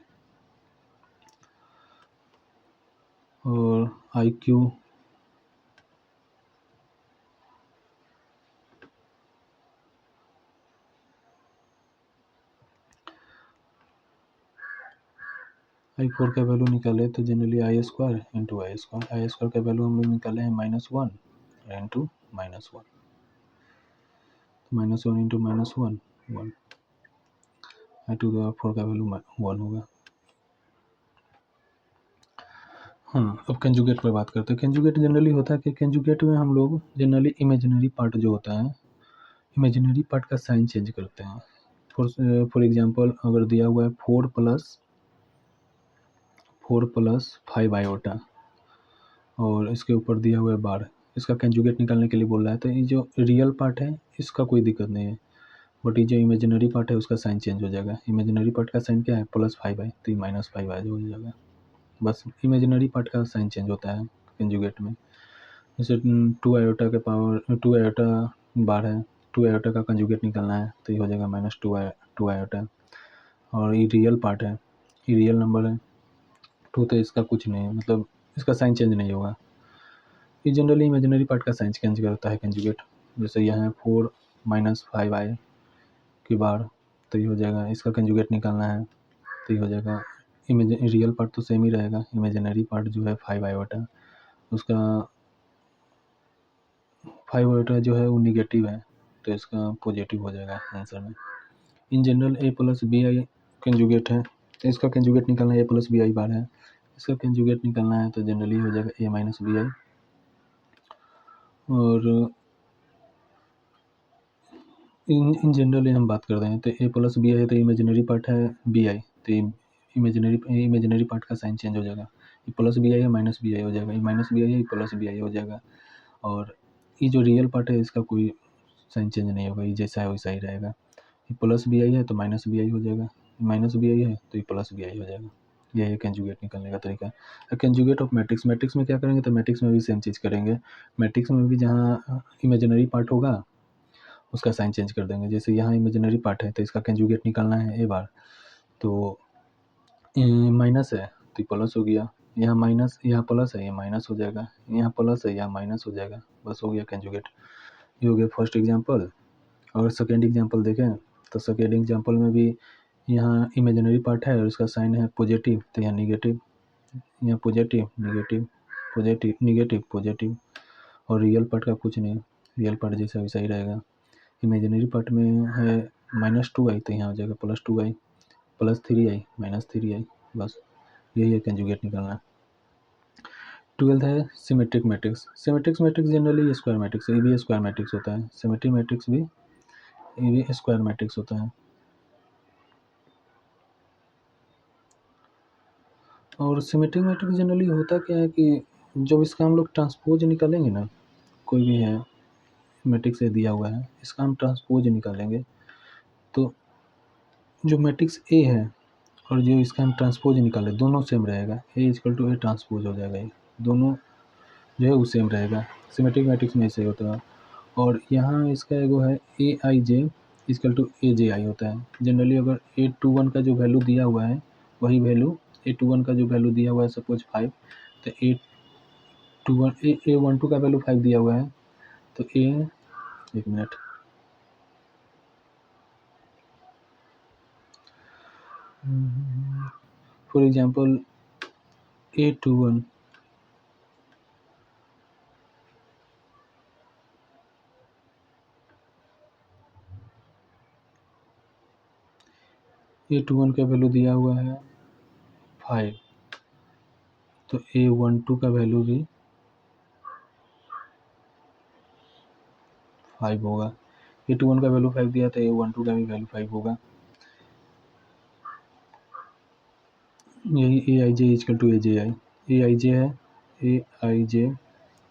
और आई क्यू i4 का वैल्यू निकाले तो generally I square into I square का वैल्यू हम लोग निकाले हैं -1 इंटू -1 -1 इंटू -1 1 i⁴ का वैल्यू 1 होगा। हाँ, अब कंजुगेट पर बात करते हैं। कंजुगेट जनरली होता है कि कंजुगेट में हम लोग जनरली इमेजिनरी पार्ट जो होता है, इमेजिनरी पार्ट का साइन चेंज करते हैं। फॉर एग्जांपल अगर दिया हुआ है 4 प्लस 5 आयोटा और इसके ऊपर दिया हुआ है बार, इसका कंजुगेट निकालने के लिए बोल रहा है, तो ये जो रियल पार्ट है इसका कोई दिक्कत नहीं है, बट ये जो इमेजिनरी पार्ट है उसका साइन चेंज हो जाएगा। इमेजिनरी पार्ट का साइन क्या है, +5 है, तो ये -5 आ हो जाएगा। बस इमेजिनरी पार्ट का साइन चेंज होता है कंजुगेट में। जैसे 2 आयोटा के पावर 2 आयोटा बार है, 2 आयोटा का कंजुगेट निकालना है तो ये हो जाएगा -2 आयोटा। और ये रियल पार्ट है, ये रियल नंबर है 2, तो इसका कुछ नहीं है, मतलब इसका साइन चेंज नहीं होगा। ये जनरली इमेजिनरी पार्ट का साइन चेंज करता है कंजुगेट। जैसे यहाँ 4 - 5 आए की बार, तो ये हो जाएगा, इसका कंजुगेट निकालना है तो ये हो जाएगा। रियल पार्ट तो सेम ही रहेगा, इमेजिनरी पार्ट जो है 5 आयोटा, उसका 5 आयोटा जो है वो निगेटिव है, तो इसका पॉजिटिव हो जाएगा आंसर में। In general a + bi conjugate है, तो इसका कंजुगेट निकालना है, a + bi बार है, इसका कंजुगेट निकालना है तो जनरली हो जाएगा a - bi। और इन जनरल हम बात कर रहे हैं तो a + bi है तो इमेजिनरी पार्ट है bi, तो इमेजिनरी पार्ट का साइन चेंज हो जाएगा, ये +bi है -bi हो जाएगा, ये -bi है +bi हो जाएगा। और ये जो रियल पार्ट है इसका कोई साइन चेंज नहीं होगा, ये जैसा है वैसा ही रहेगा। ये +bi है तो -bi हो जाएगा, -bi है तो ये +bi हो जाएगा। यही है कंजुगेट निकालने का तरीका। कंजुगेट ऑफ मैट्रिक्स, मैट्रिक्स में क्या करेंगे तो मैट्रिक्स में भी सेम चीज़ करेंगे। मैट्रिक्स में भी जहाँ इमेजिनरी पार्ट होगा उसका साइन चेंज कर देंगे। जैसे यहाँ इमेजिनरी पार्ट है तो इसका कंजुगेट निकालना है a बार, तो माइनस है तो प्लस हो गया, यहाँ माइनस, यहाँ प्लस है, ये माइनस हो जाएगा, यहाँ प्लस है, यहाँ माइनस हो जाएगा, बस हो गया कंजुगेट। ये हो गया फर्स्ट एग्जांपल। और सेकेंड एग्जांपल देखें तो सेकेंड एग्जांपल में भी यहाँ इमेजिनरी पार्ट है और इसका साइन है पॉजिटिव, तो यहाँ निगेटिव, यहाँ positive negative, positive negative positive. और रियल पार्ट का कुछ नहीं, रियल पार्ट जैसा वैसा ही रहेगा। इमेजिनरी पार्ट में है -2i तो यहाँ हो जाएगा +2i, +3i -3i, बस यही है कंजुगेट निकालना। 12th है symmetric matrix. Symmetric matrix generally square matrix, ये भी स्क्वायर मैट्रिक्स होता है। सिमेट्रिक मैट्रिक्स भी, ये भी स्क्वायर मैट्रिक्स होता है। और सिमेट्रिक मैट्रिक्स जनरली होता क्या है कि जब इसका हम लोग ट्रांसपोज निकालेंगे ना, कोई भी है मैट्रिक्स से दिया हुआ है, इसका हम ट्रांसपोज निकालेंगे तो जो मैट्रिक्स ए है और जो इसका हम ट्रांसपोज निकाले दोनों सेम रहेगा, ए = ए ट्रांसपोज हो जाएगा, ये दोनों जो है वो सेम रहेगा। सिमेट्रिक मैट्रिक्स में ऐसे होता है। और यहाँ इसका एगो है aij = aj होता है। जनरली अगर a21 का जो वैल्यू दिया हुआ है वही वैल्यू a21 का जो वैल्यू दिया हुआ है सपोज 5, तो a12 का वैल्यू 5 दिया हुआ है तो एक मिनट, फॉर एग्जांपल a21 का वैल्यू दिया हुआ है 5, तो a12 का वैल्यू भी 5 होगा। a21 का वैल्यू 5 दिया तो a12 का भी वैल्यू 5 होगा। यही aij = aj है, aij है A I J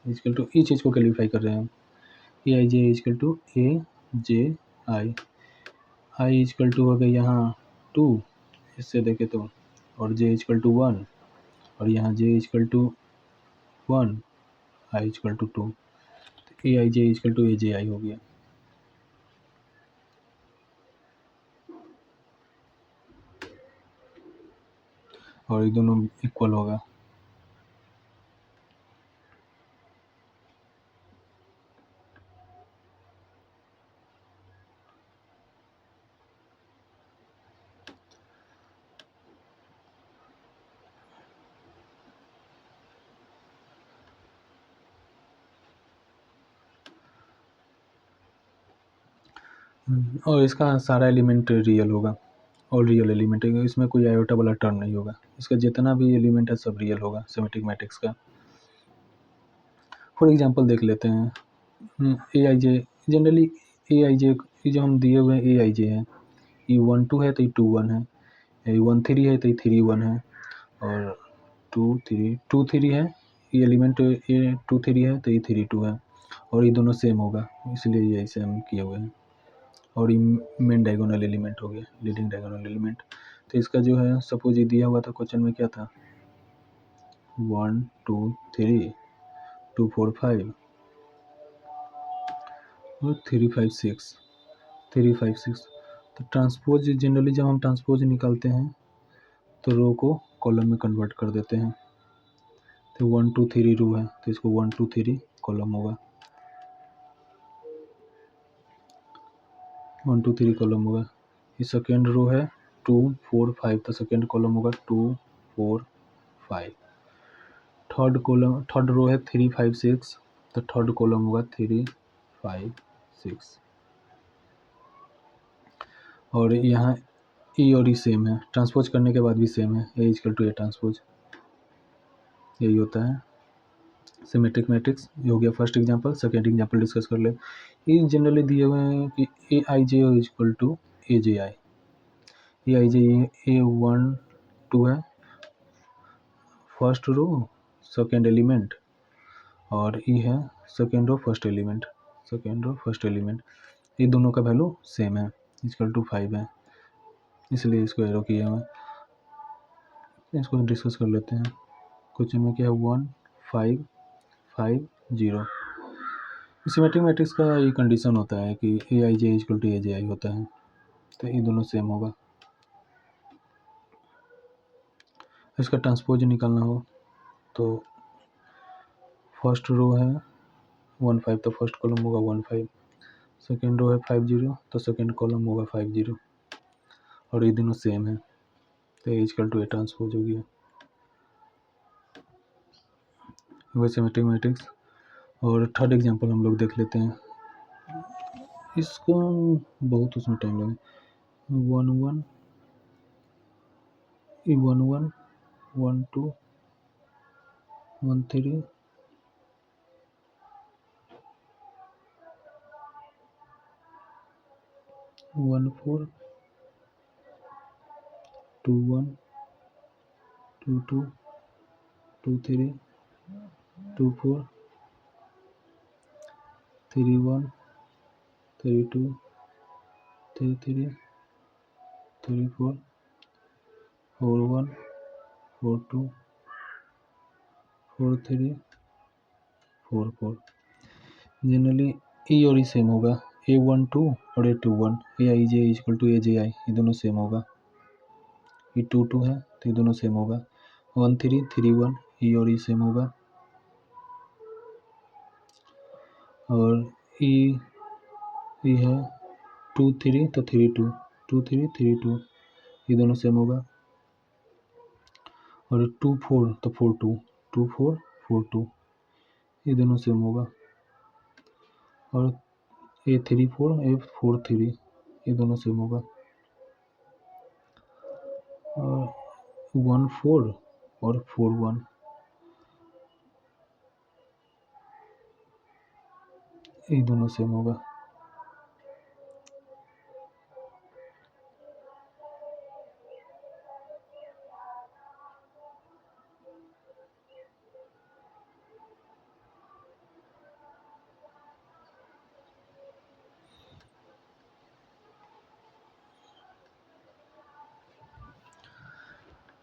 equal to ई चीज़ को क्वालिफाई कर रहे हैं हम। A I J equal to A J I equal to हो गया यहाँ 2, इससे देखें तो, और जे इजकल टू 1, और यहाँ J equal to 1, I equal to 2, तो A I J equal to A J आई हो गया। और ये दोनों इक्वल होगा। और इसका सारा एलिमेंट रियल होगा, और रियल एलिमेंट है, इसमें कोई आयोटा वाला टर्म नहीं होगा। इसका जितना भी एलिमेंट है सब रियल होगा सिमेट्रिक मैट्रिक्स का। फॉर एग्जांपल देख लेते हैं ए I J. Generally A I जे जो हम दिए हुए ए आई जे हैं, ये 1 2 है तो ये 2 1 है, ये 1 3 है तो ये 3 1 है, और 2 3 है, ये एलिमेंट ये 2 3 है तो ये 3 2 है, और ये दोनों सेम होगा, इसलिए ये ऐसे हम किए हुए हैं। और ये मेन डायगोनल एलिमेंट हो गया, लीडिंग डायगोनल एलिमेंट। तो इसका जो है सपोज ये दिया हुआ था क्वेश्चन में, क्या था 1 2 3 2 4 5 और 3 5 6 3 5 6। तो ट्रांसपोज जनरली जब हम ट्रांसपोज निकालते हैं तो रो को कॉलम में कन्वर्ट कर देते हैं। तो 1 2 3 रो है तो इसको 1 2 3 कॉलम होगा, 1 2 3 कॉलम होगा। ये सेकेंड रो है 2 4 5, तो सेकेंड कॉलम होगा 2 4 5। थर्ड रो है 3 5 6, तो थर्ड कॉलम होगा 3 5 6। और यहाँ ई और ई सेम है, ट्रांसपोज करने के बाद भी सेम है, ए इजकल टू ए ट्रांसपोज, यही होता है सिमेट्रिक मैट्रिक्स। ये हो गया first example. Second example discuss कर ले। ये जनरली दिए हुए हैं कि A I J equal to A J I. A I जे ए 1 2 है फर्स्ट रो सेकेंड एलिमेंट, और ई है second row first element, second row first element. ये दोनों का वैल्यू सेम है, इजकल टू 5 है, इसलिए इसको एरो किया हुआ है। इसको डिस्कस कर लेते हैं। क्वेश्चन में क्या है 1 5 5 0। सिमेट्रिक मैट्रिक्स का ये कंडीशन होता है कि A I J equal to A J I होता है, तो ये दोनों सेम होगा। इसका ट्रांसपोज निकालना हो तो फर्स्ट रो है 1 5, तो फर्स्ट कॉलम होगा 1 5, सेकेंड रो है 5 0, तो सेकेंड कॉलम होगा 5 0, और ये दोनों सेम है, तो इजकल टू ए ट्रांसपोज हो गया। वह सिमेट्रिक मैट्रिक्स। और थर्ड एग्जांपल हम लोग देख लेते हैं। इसको बहुत उसमें टाइम लगे। 1 1 1 1 1 2 1 3 1 4 2 1 2 2 2 3 2 4 3 1 3 2 3 3 3 4 4 1 4 2 4 3 4 4। जनरली ई और ई सेम होगा, ए 1 2 और ए 2 1, ए I J equal to A J आई, ये दोनों सेम होगा। ये 2 2 है तो ये दोनों सेम होगा। 1 3 3 1, ई और ई सेम होगा। और ई है 2 3 तो 3 2 2 3 3 2, ये दोनों सेम होगा। और 2 4 तो 4 2 2 4 4 2, ये दोनों सेम होगा। और ए 3 4 ए 4 3, ये दोनों सेम होगा। और 1 4 और 4 1, ये दोनों सेम होगा।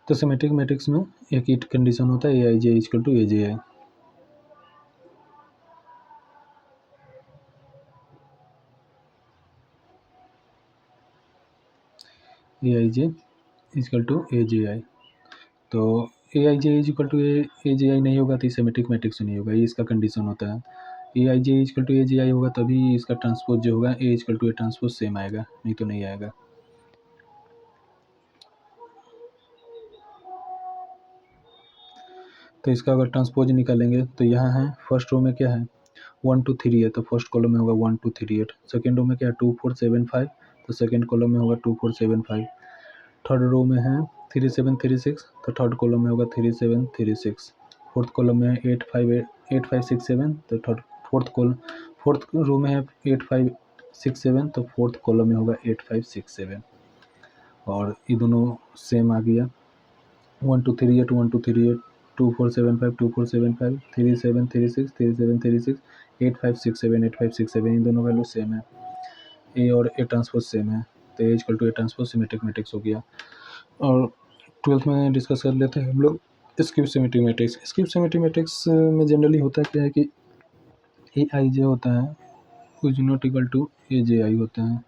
तो सिमेट्रिक मैट्रिक्स में एक ही कंडीशन होता है A I J equal to A J I. A I J equal to A J I, तो A I J equal to A J आई नहीं होगा तो सिमेट्रिक मैट्रिक्स नहीं होगा, ये इसका कंडीशन होता है। A I J equal to A J आई होगा तभी इसका ट्रांसपोज जो होगा A equal to A transpose same आएगा, नहीं तो नहीं आएगा। तो इसका अगर ट्रांसपोज निकालेंगे तो यहाँ है फर्स्ट रो में क्या है 1 2 3 है, तो फर्स्ट कॉलम में होगा 1 2 3 8। सेकेंड रो में क्या है 2 4 7 5, तो सेकेंड कॉलम में होगा 2 4 7 5। थर्ड रो में है 3 7 3 6, तो थर्ड कॉलम में होगा 3 7 3 6। फोर्थ कॉलम में है 8 5 6 7, तो फोर्थ रो में है 8 5 6 7, तो फोर्थ कॉलम में होगा 8 5 6 7। और ये दोनों सेम आ गया 1 2 3 8 1 2 3 8 2 4 7 5 2 4 7 5 3 7 3 6 3 7 3 6 8 5 6 7 8 5 6 7, इन दोनों वैल्यू सेम है, ए और ए ट्रांसपोज सेम है, तो A equal to A transpose symmetric matrix हो गया। और ट्वेल्थ में डिस्कस कर लेते हैं हम लोग skew symmetric matrix. Skew symmetric matrix में जनरली होता क्या है कि ए आई जे होता है is not equal to A J I होता है।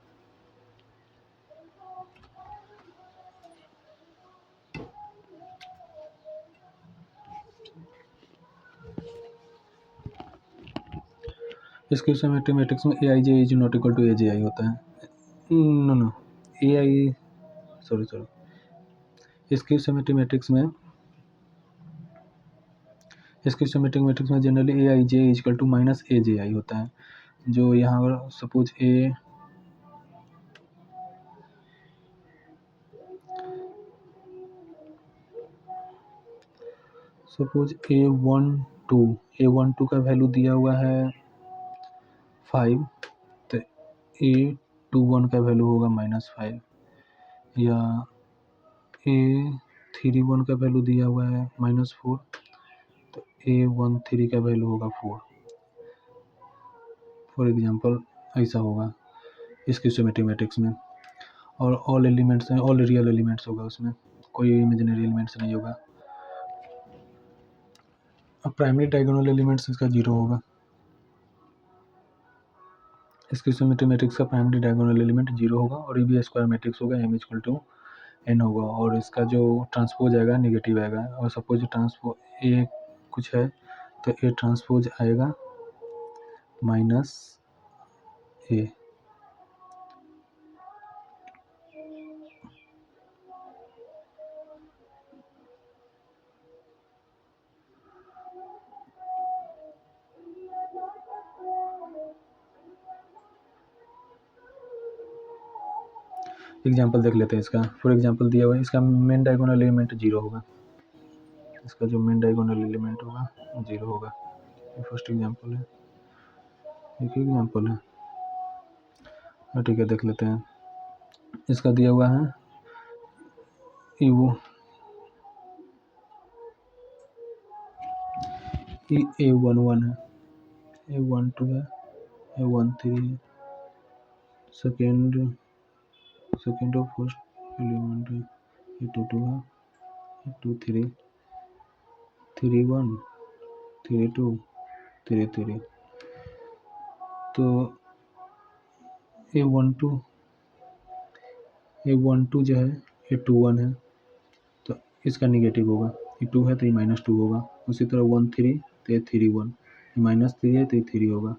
स्क्यू सिमेट्रिक मैट्रिक्स में A I J is not equal to A J I होता है। No A I skew symmetric matrix में generally A I J equal to minus A J I होता है। जो यहाँ पर सपोज A12 का वैल्यू दिया हुआ है 5, तो A21 का वैल्यू होगा -5, या A31 का वैल्यू दिया हुआ है -4, तो A13 का वैल्यू होगा 4। फॉर एग्जांपल ऐसा होगा इसकी सिमेट्रिक मैट्रिक्स में। और ऑल एलिमेंट्स हैं, ऑल रियल एलिमेंट्स होगा उसमें, कोई इमेजिनरी एलिमेंट्स नहीं होगा। अब प्राइमरी डायगोनल एलिमेंट्स इसका 0 होगा। इसकी सिमेट्रिक मैट्रिक्स का प्राइमरी डायगोनल एलिमेंट 0 होगा, और ये भी स्क्वायर मैट्रिक्स होगा, m इक्वल टू n होगा, और इसका जो ट्रांसपोज आएगा नेगेटिव आएगा। और सपोज ट्रांसपोज ए कुछ है तो ए ट्रांसपोज आएगा -a। एग्जाम्पल देख लेते हैं इसका। फॉर एग्जाम्पल दिया हुआ है इसका मेन डायगोनल एलिमेंट 0 होगा, इसका जो मेन डायगोनल एलिमेंट होगा 0 होगा। ये फर्स्ट एग्जाम्पल है, एक एग्जाम्पल है, ठीक है देख लेते हैं। इसका दिया हुआ है A11 है, A12 है, A13 है, सेकेंड और फर्स्ट एलिमेंट है, A22 है, A23 31 32 33। तो A12 जो है A21 है, तो इसका निगेटिव होगा, ये 2 है तो ये -2 होगा। उसी तरह 13 तो ये 31, ये -3 है तो ये 3 होगा।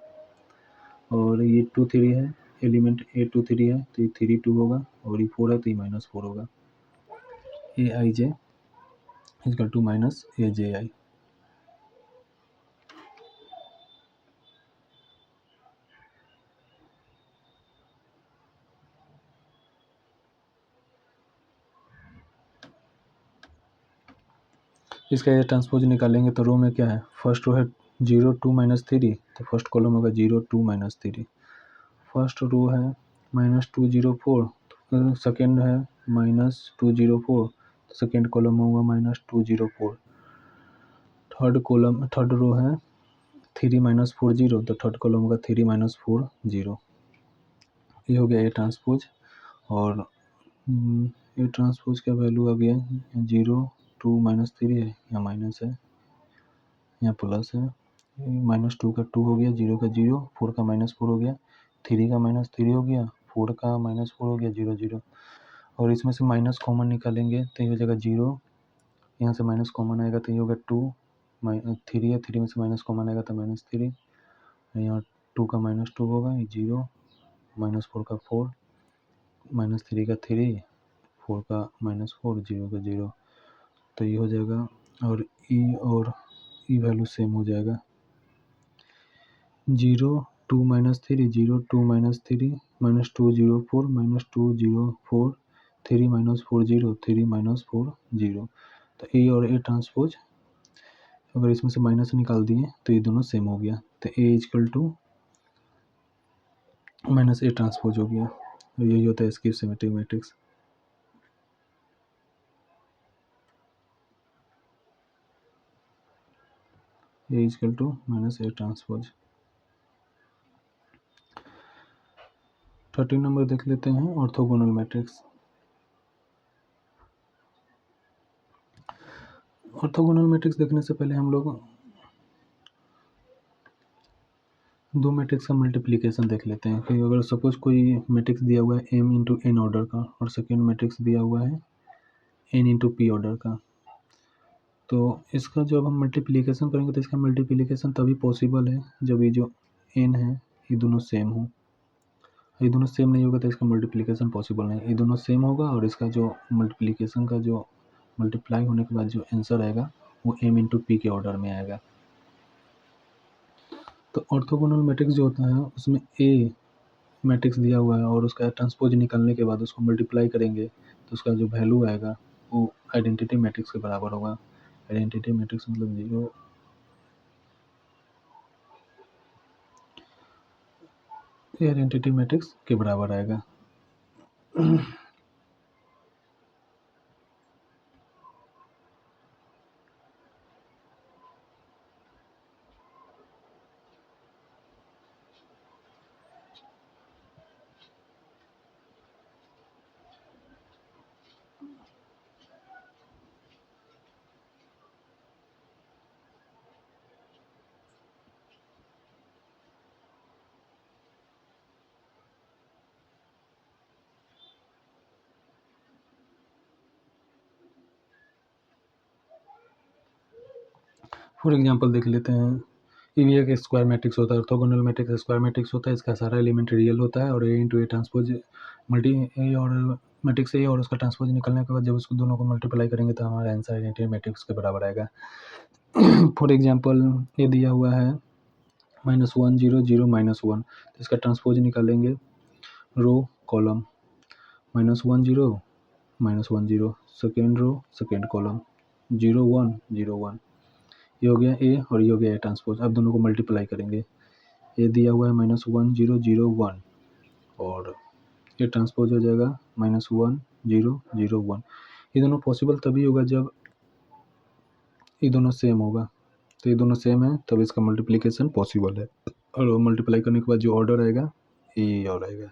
और ये 2 3 है, एलिमेंट A23 है तो ये 3 2 होगा, और ये 4 है तो ये -4 होगा। ए I J equal to minus A J आई। इसका ये ट्रांसपोज निकालेंगे तो रो में क्या है, फर्स्ट रो है 0 2 -3, तो फर्स्ट कॉलम होगा 0 2 -3। फर्स्ट रो है -2 0 4, तो सेकेंड है -2 0 4, तो सेकेंड कॉलम होगा -2 0 4। थर्ड रो है 3 -4 0, तो थर्ड कॉलम होगा 3 -4 0। ये हो गया ये ट्रांसपोज। और ए ट्रांसपोज का वैल्यू आ गया 0 2 -3 है, यहाँ माइनस है, यहाँ प्लस है, -2 का 2 हो गया, 0 का 0, 4 का -4 हो गया, 3 का -3 हो गया, 4 का -4 हो गया, 0 0। और इसमें से माइनस कॉमन निकालेंगे तो ये हो जाएगा 0, यहाँ से माइनस कॉमन आएगा तो ये होगा 2, 3 है, 3 में से माइनस कॉमन आएगा तो -3, यहाँ 2 का -2 होगा, ये 0, -4 का 4, -3 का 3, 4 का -4, 0 का 0, तो ये हो जाएगा। और ई वैल्यू सेम हो जाएगा 0 2 -3 0 2 -3 -2 0 4 -2 0 4 3 -4 0 3 -4 0। तो ए और ए ट्रांसपोज अगर इसमें से माइनस निकाल दिए तो ये दोनों सेम हो गया, तो A equal to minus A transpose हो गया। और यही होता है इसकी symmetric matrix. A equal to minus A transpose. 13 number देख लेते हैं, ऑर्थोगोनल मैट्रिक्स। ऑर्थोगोनल मैट्रिक्स देखने से पहले हम लोग दो मैट्रिक्स का मल्टीप्लिकेशन देख लेते हैं कि अगर सपोज कोई मैट्रिक्स दिया हुआ है m इंटू एन ऑर्डर का और सेकेंड मैट्रिक्स दिया हुआ है n इंटू पी ऑर्डर का, तो इसका जब हम मल्टीप्लिकेशन करेंगे तो इसका मल्टीप्लिकेशन तभी पॉसिबल है जब ये जो n है ये दोनों सेम हो। ये दोनों सेम नहीं होगा तो इसका मल्टीप्लिकेशन पॉसिबल नहीं। ये दोनों सेम होगा और इसका जो मल्टीप्लिकेशन का जो मल्टीप्लाई होने के बाद जो आंसर आएगा वो m इंटू पी के ऑर्डर में आएगा। तो ऑर्थोगोनल मैट्रिक्स जो होता है उसमें ए मैट्रिक्स दिया हुआ है और उसका ट्रांसपोज निकालने के बाद उसको मल्टीप्लाई करेंगे तो उसका जो वैल्यू आएगा वो आइडेंटिटी मैट्रिक्स के बराबर होगा। आइडेंटिटी मैट्रिक्स मतलब 0, ये आइडेंटिटी मैट्रिक्स के बराबर आएगा। फॉर एग्जांपल देख लेते हैं, ये भी एक स्क्वायर मैट्रिक्स होता है, ऑर्थोगोनल मैट्रिक्स स्क्वायर मैट्रिक्स होता है, इसका सारा एलिमेंट रियल होता है और ए इंटू ए ट्रांसपोज मल्टी ए और मैट्रिक्स ए और उसका ट्रांसपोज निकलने के बाद जब उसको दोनों को मल्टीप्लाई करेंगे तो हमारा आंसर आइडेंटिटी मैट्रिक्स के बराबर आएगा। फॉर एग्जांपल ये दिया हुआ है -1 0 0 -1, तो इसका ट्रांसपोज निकालेंगे row column -1 0 -1 0, second row second column 0 1 0 1, ये हो गया ए और ये हो गया ए ट्रांसपोज। अब दोनों को मल्टीप्लाई करेंगे, ये दिया हुआ है -1 0 0 1 और ये ट्रांसपोज हो जाएगा -1 0 0 1। ये दोनों पॉसिबल तभी होगा जब ये दोनों सेम होगा, तो ये दोनों सेम है तब इसका मल्टीप्लिकेशन पॉसिबल है। और मल्टीप्लाई करने के बाद जो ऑर्डर आएगा ये और आएगा।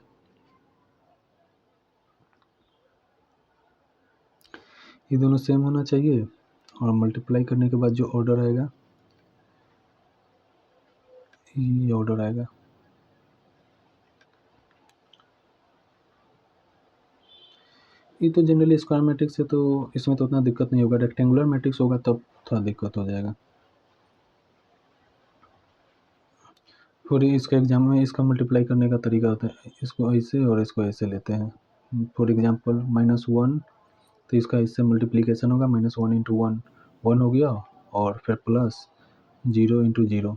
ये दोनों सेम होना चाहिए और मल्टीप्लाई करने के बाद जो ऑर्डर आएगा ये ऑर्डर आएगा। ये तो जनरली स्क्वायर मैट्रिक्स है तो इसमें तो उतना दिक्कत नहीं होगा, रेक्टेंगुलर मैट्रिक्स होगा तब थोड़ा दिक्कत हो जाएगा। फिर इसका एग्जाम में इसका मल्टीप्लाई करने का तरीका होता है, इसको ऐसे और इसको ऐसे लेते हैं। फॉर एग्जांपल -1 तो इसका इससे मल्टीप्लिकेशन होगा -1 इंटू 1 1 हो गया और फिर प्लस 0 इंटू 0,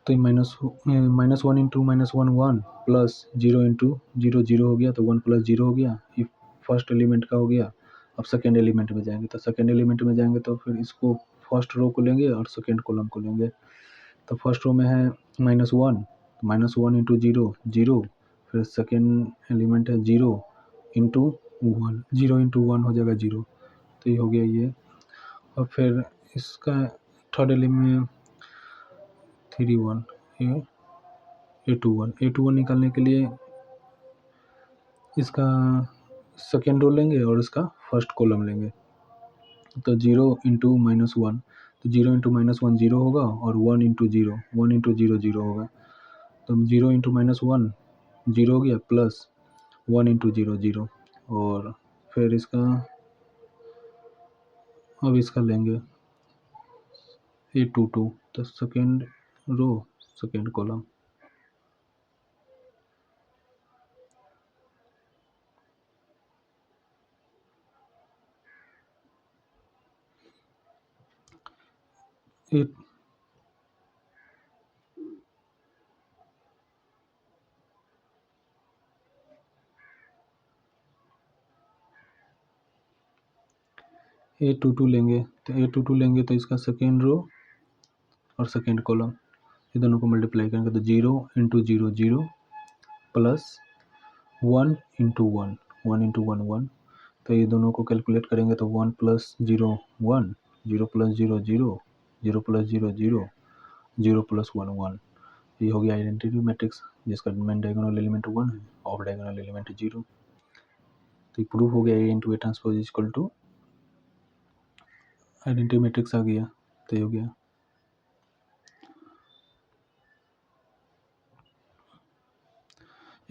तो -1 इंटू -1 1 प्लस 0 इंटू 0 0 हो गया तो 1 प्लस 0 हो गया। ये फर्स्ट एलिमेंट का हो गया। अब सेकेंड एलिमेंट में जाएंगे तो सेकेंड एलिमेंट में जाएंगे तो फिर इसको फर्स्ट रो को लेंगे और सेकेंड कॉलम को लेंगे। तो फर्स्ट रो में है -1 इंटू 0 0, फिर सेकेंड एलिमेंट है 0 इंटू 1 0 इंटू 1 हो जाएगा 0, तो ये हो गया ये। और फिर इसका third element 3 1 A two one निकालने के लिए इसका सेकेंड रो लेंगे और इसका फर्स्ट कॉलम लेंगे। तो 0 इंटू माइनस वन, तो 0 इंटू माइनस वन 0 होगा और 1 इंटू जीरो 1 इंटू जीरो 0 होगा। तो 0 इंटू माइनस वन 0 हो गया, प्लस 1 इंटू जीरो 0। और फिर इसका अब इसका लेंगे A22, तो second row second column. A22 लेंगे, तो A22 लेंगे तो इसका सेकेंड रो और सेकेंड कॉलम, ये दोनों को मल्टीप्लाई करेंगे तो 0 into zero 0 plus 1 into one 1 into one 1। तो ये दोनों को कैलकुलेट करेंगे तो 1 प्लस 0 1, 0 प्लस 0 0, 0 प्लस 0 0, 0 प्लस 1 1। ये हो गया आइडेंटिटी मैट्रिक्स जिसका मेन डायगोनल एलिमेंट 1 है, ऑफ डायगोनल एलिमेंट 0। तो प्रूफ हो गया A into A transpose equal to identity matrix आ गया। तो ये हो गया।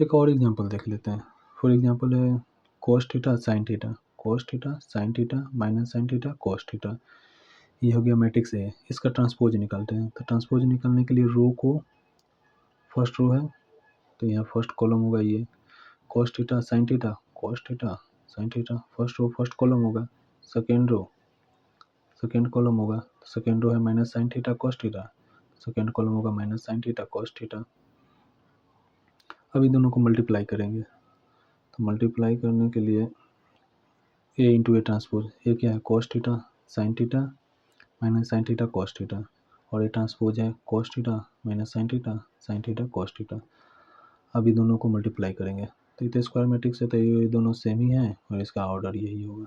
एक और एग्जांपल देख लेते हैं। फॉर एग्जांपल है cos theta sin theta, cos theta sin theta minus sin theta cos theta. ये हो गया मैट्रिक्स ए। इसका ट्रांसपोज निकालते हैं। तो ट्रांसपोज निकालने के लिए रो को, फर्स्ट रो है तो यहाँ फर्स्ट कॉलम होगा ये cos theta sin theta cos theta sin theta, first row first column होगा। सेकेंड रो सेकेंड कॉलम होगा, सेकेंड रो है minus sin theta cos theta, second column होगा minus sin theta cos theta. अब इन दोनों को मल्टीप्लाई करेंगे। तो मल्टीप्लाई करने के लिए ए इंटू ए ट्रांसपोज, ये क्या है cos theta sin theta minus sin theta cos theta, और ए ट्रांसपोज है cos theta minus sin theta cos theta. अब ये दोनों को मल्टीप्लाई करेंगे तो ये स्क्वायर मैट्रिक्स है तो ये दोनों सेम ही है और इसका ऑर्डर यही होगा।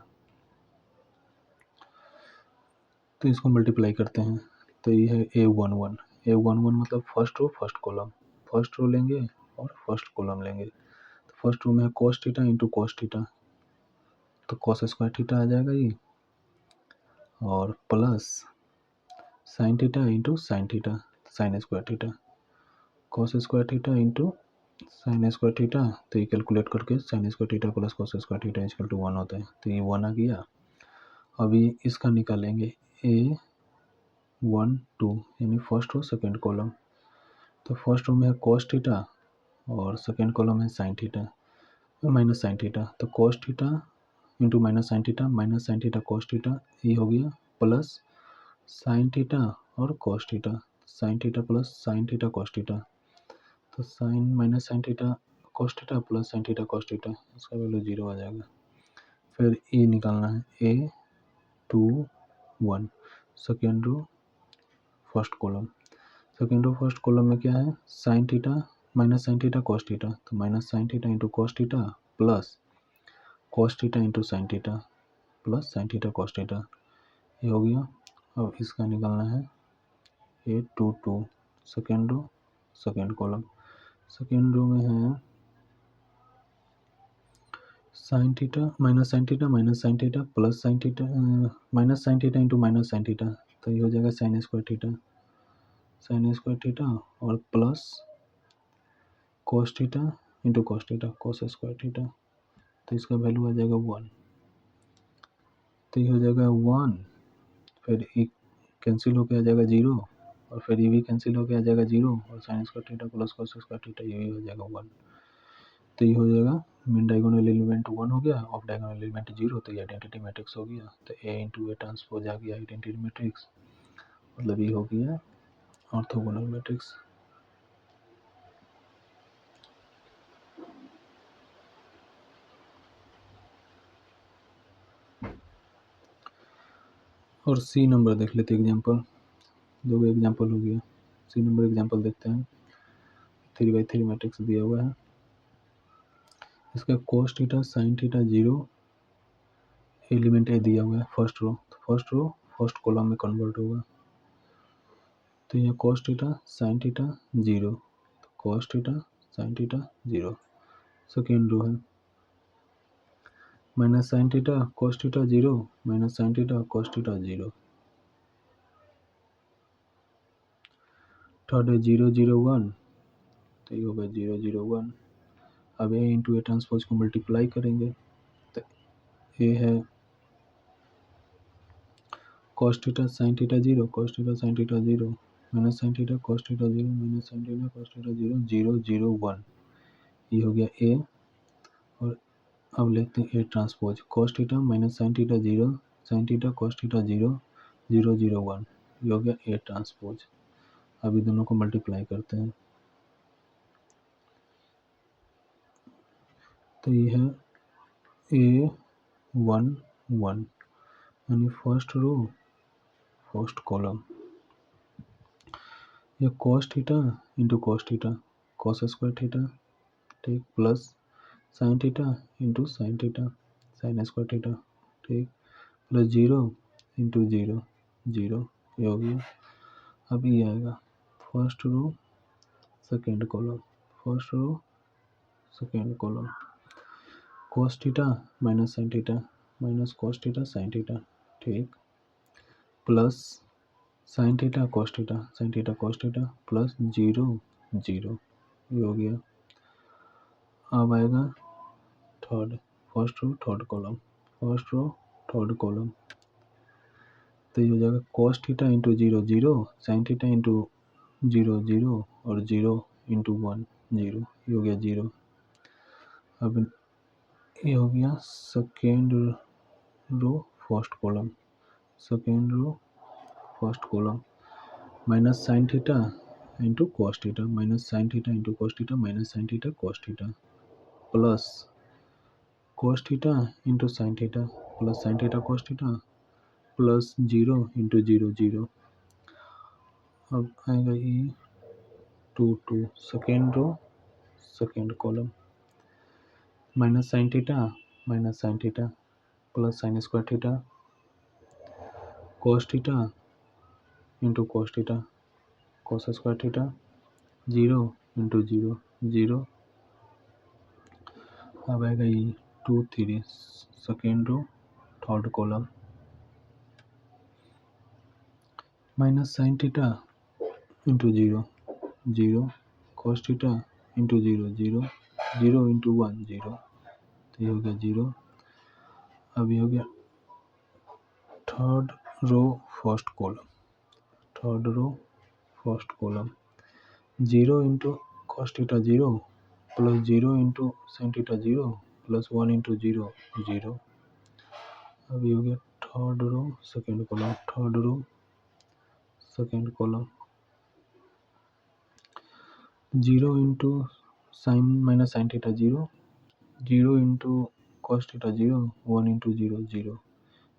तो इसको मल्टीप्लाई करते हैं तो ये है A11, A11 मतलब first row first column, first row लेंगे और फर्स्ट कॉलम लेंगे। तो फर्स्ट रो में है cos theta into cos theta, तो cos स्क्वायर थीटा आ जाएगा ये, और plus sin theta into sine theta sine square theta, cos square theta into sine square theta. तो ये कैलकुलेट करके sine square theta plus cos square theta equal to 1 होता है। तो ये 1 आ गया। अभी इसका निकालेंगे A12 यानी फर्स्ट रो सेकेंड कॉलम। तो फर्स्ट रो में है cos थीटा और सेकेंड कॉलम है sin theta minus sin theta. तो cos theta into minus sin theta cos theta, ये हो गया प्लस sin थीटा और cos theta, sin theta plus sin theta cos theta. तो sin minus sin theta cos theta plus sin theta cos theta, इसका value 0 आ जाएगा। फिर ए निकालना है A21 second row first column. Second row first column में क्या है sin theta minus sin theta cos theta, तो minus sin theta into cos theta plus cos theta into sin theta plus sin theta cos theta, ये हो गया। अब इसका निकालना है A22 second row second column. Second रो में है sine theta minus sine theta plus sine theta minus sine theta into minus sine theta, तो ये हो जाएगा साइन स्क्वायर थीटा और plus cos theta into cos theta cos square theta. तो इसका वैल्यू आ जाएगा 1। तो ये हो जाएगा 1, फिर एक कैंसिल होकर आ जाएगा 0 और फिर ये भी कैंसिल होकर आ जाएगा 0 और sign square theta plus cos square theta ये भी हो जाएगा 1। तो ये हो जाएगा मेन डायगोनल एलिमेंट 1 हो गया, ऑफ डायगोनल एलिमेंट 0, तो ये आइडेंटिटी मैट्रिक्स हो गया। तो ए इंटू ए ट्रांसपोज आ गया आइडेंटिटी मैट्रिक्स, मतलब ये हो गया ऑर्थोगोनल मैट्रिक्स। और सी नंबर देख लेते एग्जांपल, दो एग्जांपल हो गया। सी नंबर एग्जांपल देखते हैं। 3/3 मैट्रिक्स दिया हुआ है, इसका cos theta sin theta 0 element A दिया हुआ है फर्स्ट रो, तो फर्स्ट रो फर्स्ट कॉलम में कन्वर्ट होगा। तो यहाँ cos theta sin theta 0, cos theta sin theta 0 second row है। Minus sine theta cos theta 0 minus sine theta cos theta 0। Third है 0 0 1, तो ये होगा 0 0 1। अब ए इंटू ए ट्रांसपोज को मल्टीप्लाई करेंगे तो ए है cos theta sine theta 0 cos theta sine theta 0 minus sine theta cos theta 0 minus sine theta cos theta 0 0 0 1। ये हो गया ए। और अब लेते हैं A transpose cos theta minus sine theta 0 sine theta cos theta 0 0 0 1। ये हो गया ए ट्रांसपोज। अभी दोनों को मल्टीप्लाई करते हैं तो ये है ए 1 1 यानी फर्स्ट रो फर्स्ट कॉलम। ये cos theta into cos theta cos square theta ठीक plus sine theta into sine theta sine square theta ठीक प्लस 0 इंटू 0 0। ये हो गया। अब ये आएगा first row second column first row second column cos theta minus sine theta minus cos theta sine theta ठीक plus sine theta cos theta sine theta cos theta plus 0 0। ये हो गया। अब आएगा third first row third column first row third column तो ये हो जाएगा cos theta into 0 0 sine theta into 0 0 और 0 इंटू 1 0। ये हो गया 0। अब ये हो गया second row first column second row first column minus sine theta into cos theta minus sine theta into cos theta minus sine theta cos theta plus cos theta into sine theta plus sine theta cos theta plus 0 into 0 0। अब आएगा ये 2 2 second row second column minus sine theta plus sine square theta cos theta into cos theta cos square theta 0 into 0 0। अब आएगा ये 2 3 second row third column minus sine theta into 0 0 cos theta into 0 0 0 into 1 0। तो ये हो गया 0। अब ये हो गया third row first column third row first column 0 into cos theta 0 plus 0 into sine theta 0 plus 1 into 0 0। अब ये हो गया third row second column third row second column 0 into sine minus sine theta 0 0 into cos theta 0 1 into 0 0।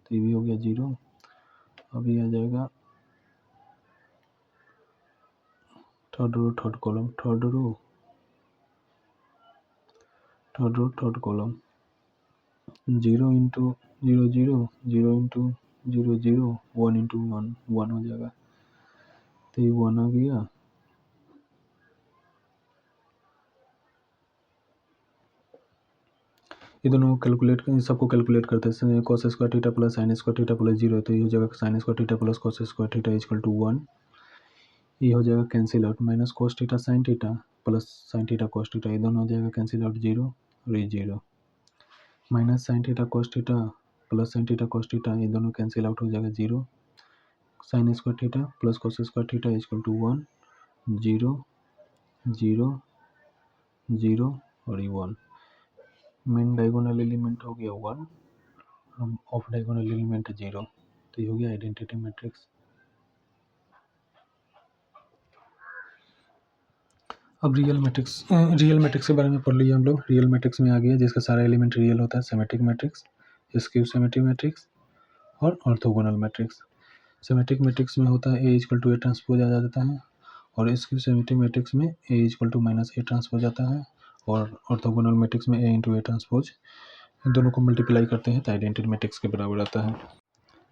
तो ये भी हो गया 0। अब ये आ जाएगा third row third column third row third column 0 into 0 0 0 into 0 0 1 into 1 1 हो जाएगा। तो ये 1 आ गया। ये दोनों कैलकुलेट सबको कैलकुलेट करते हैं cos square theta plus sine square theta plus 0। तो ये हो जाएगा sine square theta plus cos square theta equal to 1। ये हो जाएगा cancel out minus cos theta sine theta plus sine theta cos theta ये दोनों हो जाएगा कैंसिल आउट 0 और ये 0 minus sine theta cos theta plus sine theta cos theta ये दोनों कैंसिल आउट हो जाएगा 0 sine square theta plus cos square theta equal to 1 0 0 0 और ये 1। मेन डायगोनल एलिमेंट हो गया 1 ऑफ डायगोनल एलिमेंट 0। तो ये हो गया आइडेंटिटी मैट्रिक्स। अब रियल मैट्रिक्स के बारे में पढ़ लिए हम लोग। रियल मैट्रिक्स में आ गया जिसका सारा एलिमेंट रियल होता है symmetric matrix skew symmetric matrix और ऑर्थोगोनल मैट्रिक्स। सिमेट्रिक मैट्रिक्स में होता है A equal to A transpose आ जाता है और स्क्यू सिमेट्रिक मैट्रिक्स में A equal to minus A transpose आता है और ऑर्थोगोनल मैट्रिक्स में ए इंटू ए ट्रांसपोज। इन दोनों को मल्टीप्लाई करते हैं तो आइडेंटिटी मैट्रिक्स के बराबर आता है।